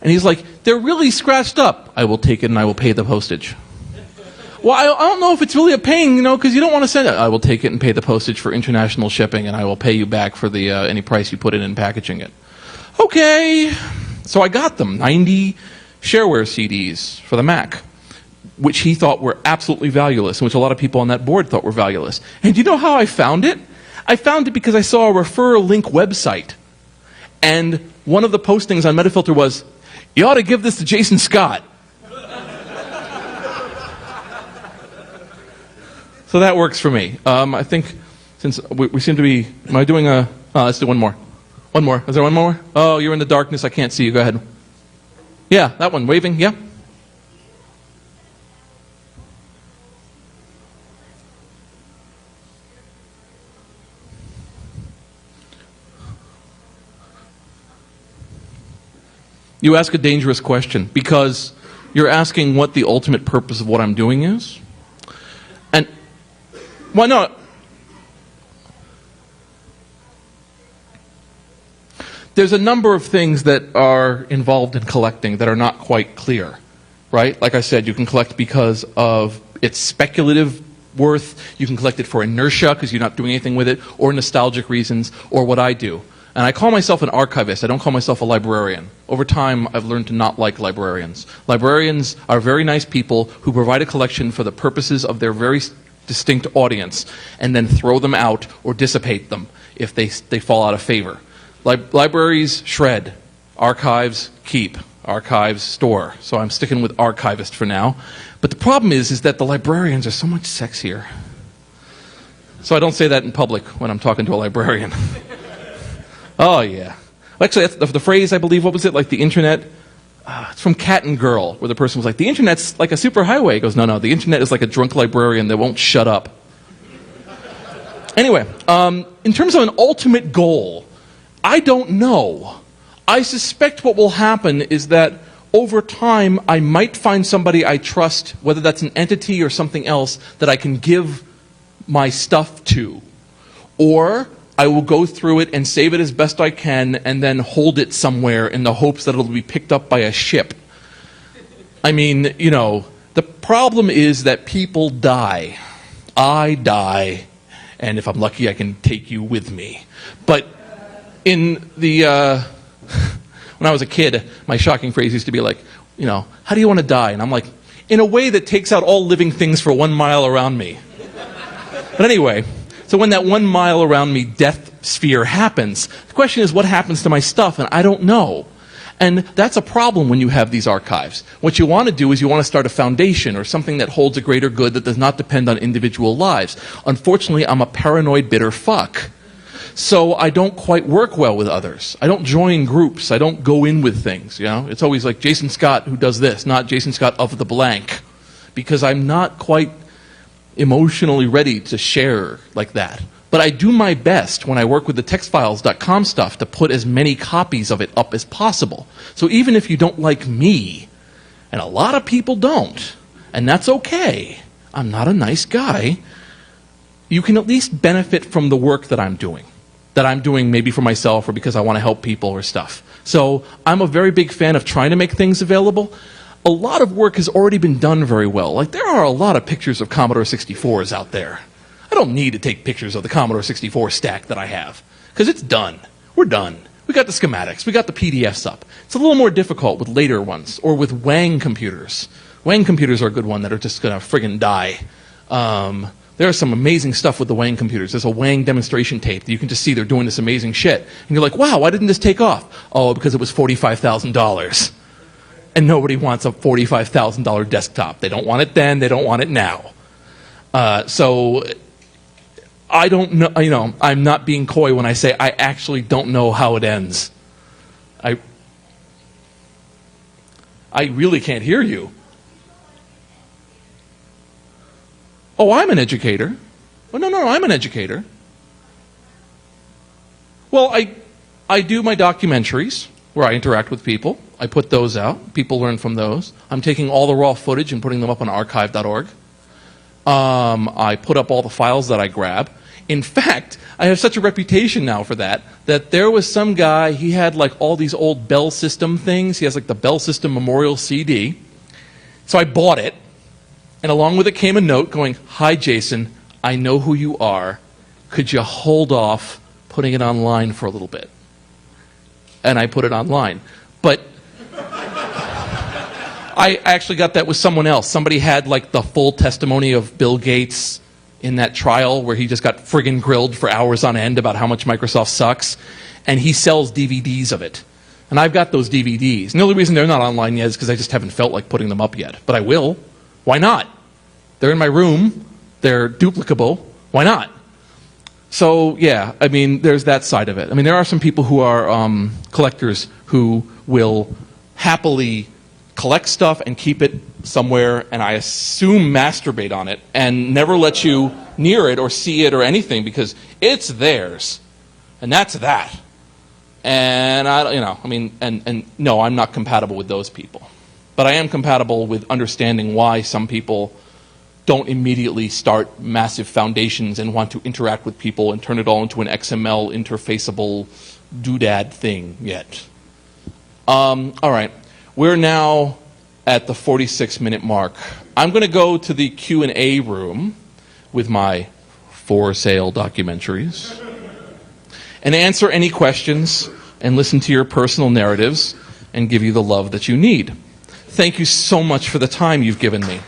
And he's like, they're really scratched up. I will take it and I will pay the postage. Well, I don't know if it's really a pain, because you don't want to send it. I will take it and pay the postage for international shipping, and I will pay you back for the any price you put in packaging it. Okay. So I got them, 90 shareware CDs for the Mac, which he thought were absolutely valueless, and which a lot of people on that board thought were valueless. And do you know how I found it? I found it because I saw a referral link website. And one of the postings on Metafilter was, you ought to give this to Jason Scott. So that works for me. I think since we seem to be... Am I doing a... let's do one more. One more. Is there one more? Oh, you're in the darkness. I can't see you. Go ahead. Yeah, that one. Waving. Yeah. You ask a dangerous question because you're asking what the ultimate purpose of what I'm doing is. And, well, no. there's a number of things that are involved in collecting that are not quite clear, right? Like I said, you can collect because of its speculative worth, you can collect it for inertia because you're not doing anything with it, or nostalgic reasons, or what I do. And I call myself an archivist. I don't call myself a librarian. Over time, I've learned to not like librarians. Librarians are very nice people who provide a collection for the purposes of their very distinct audience and then throw them out or dissipate them if they fall out of favor. Libraries shred. Archives keep. Archives store. So I'm sticking with archivist for now. But the problem is that the librarians are so much sexier. So I don't say that in public when I'm talking to a librarian. Oh, yeah. Actually, that's the phrase, I believe, what was it? Like the internet? It's from Cat and Girl, where the person was like, the internet's like a superhighway. He goes, no, the internet is like a drunk librarian that won't shut up. Anyway, in terms of an ultimate goal, I don't know. I suspect what will happen is that over time, I might find somebody I trust, whether that's an entity or something else, that I can give my stuff to. Or I will go through it and save it as best I can and then hold it somewhere in the hopes that it'll be picked up by a ship. I mean, you know, the problem is that people die. I die, and if I'm lucky, I can take you with me. But in the, when I was a kid, my shocking phrase used to be like, you know, how do you want to die? And I'm like, in a way that takes out all living things for 1 mile around me. But anyway, so when that 1 mile around me death sphere happens, the question is what happens to my stuff, and I don't know. And that's a problem when you have these archives. What you want to do is you want to start a foundation or something that holds a greater good that does not depend on individual lives. Unfortunately, I'm a paranoid, bitter fuck. So I don't quite work well with others. I don't join groups. I don't go in with things, you know? It's always like Jason Scott who does this, not Jason Scott of the blank. Because I'm not quite emotionally ready to share like that. But I do my best when I work with the textfiles.com stuff to put as many copies of it up as possible. So even if you don't like me, and a lot of people don't, and that's okay, I'm not a nice guy, you can at least benefit from the work that I'm doing maybe for myself or because I want to help people or stuff. So I'm a very big fan of trying to make things available. A lot of work has already been done very well. Like, there are a lot of pictures of Commodore 64s out there. I don't need to take pictures of the Commodore 64 stack that I have, because it's done. We're done. We got the schematics. We got the PDFs up. It's a little more difficult with later ones, or with Wang computers. Wang computers are a good one that are just going to friggin' die. There's some amazing stuff with the Wang computers. There's a Wang demonstration tape that you can just see they're doing this amazing shit. And you're like, wow, why didn't this take off? Oh, because it was $45,000. And nobody wants a $45,000 desktop. They don't want it then, they don't want it now. So I don't know, you know, I'm not being coy when I say I actually don't know how it ends. I really can't hear you. Oh, I'm an educator. Oh, no, I'm an educator. Well, I do my documentaries where I interact with people. I put those out. People learn from those. I'm taking all the raw footage and putting them up on archive.org. I put up all the files that I grab. In fact, I have such a reputation now for that there was some guy, he had like all these old Bell System things. He has like the Bell System Memorial CD. So I bought it. And along with it came a note going, "Hi, Jason, I know who you are. Could you hold off putting it online for a little bit?" And I put it online. But I actually got that with someone else. Somebody had like the full testimony of Bill Gates in that trial where he just got friggin' grilled for hours on end about how much Microsoft sucks. And he sells DVDs of it. And I've got those DVDs. And the only reason they're not online yet is because I just haven't felt like putting them up yet. But I will. Why not? They're in my room. They're duplicable. Why not? So, yeah, I mean, there's that side of it. I mean, there are some people who are collectors who will happily collect stuff and keep it somewhere, and I assume masturbate on it, and never let you near it or see it or anything because it's theirs. And that's that. And, no, I'm not compatible with those people. But I am compatible with understanding why some people don't immediately start massive foundations and want to interact with people and turn it all into an XML interfaceable doodad thing yet. All right, we're now at the 46-minute mark. I'm going to go to the Q&A room with my for sale documentaries and answer any questions and listen to your personal narratives and give you the love that you need. Thank you so much for the time you've given me.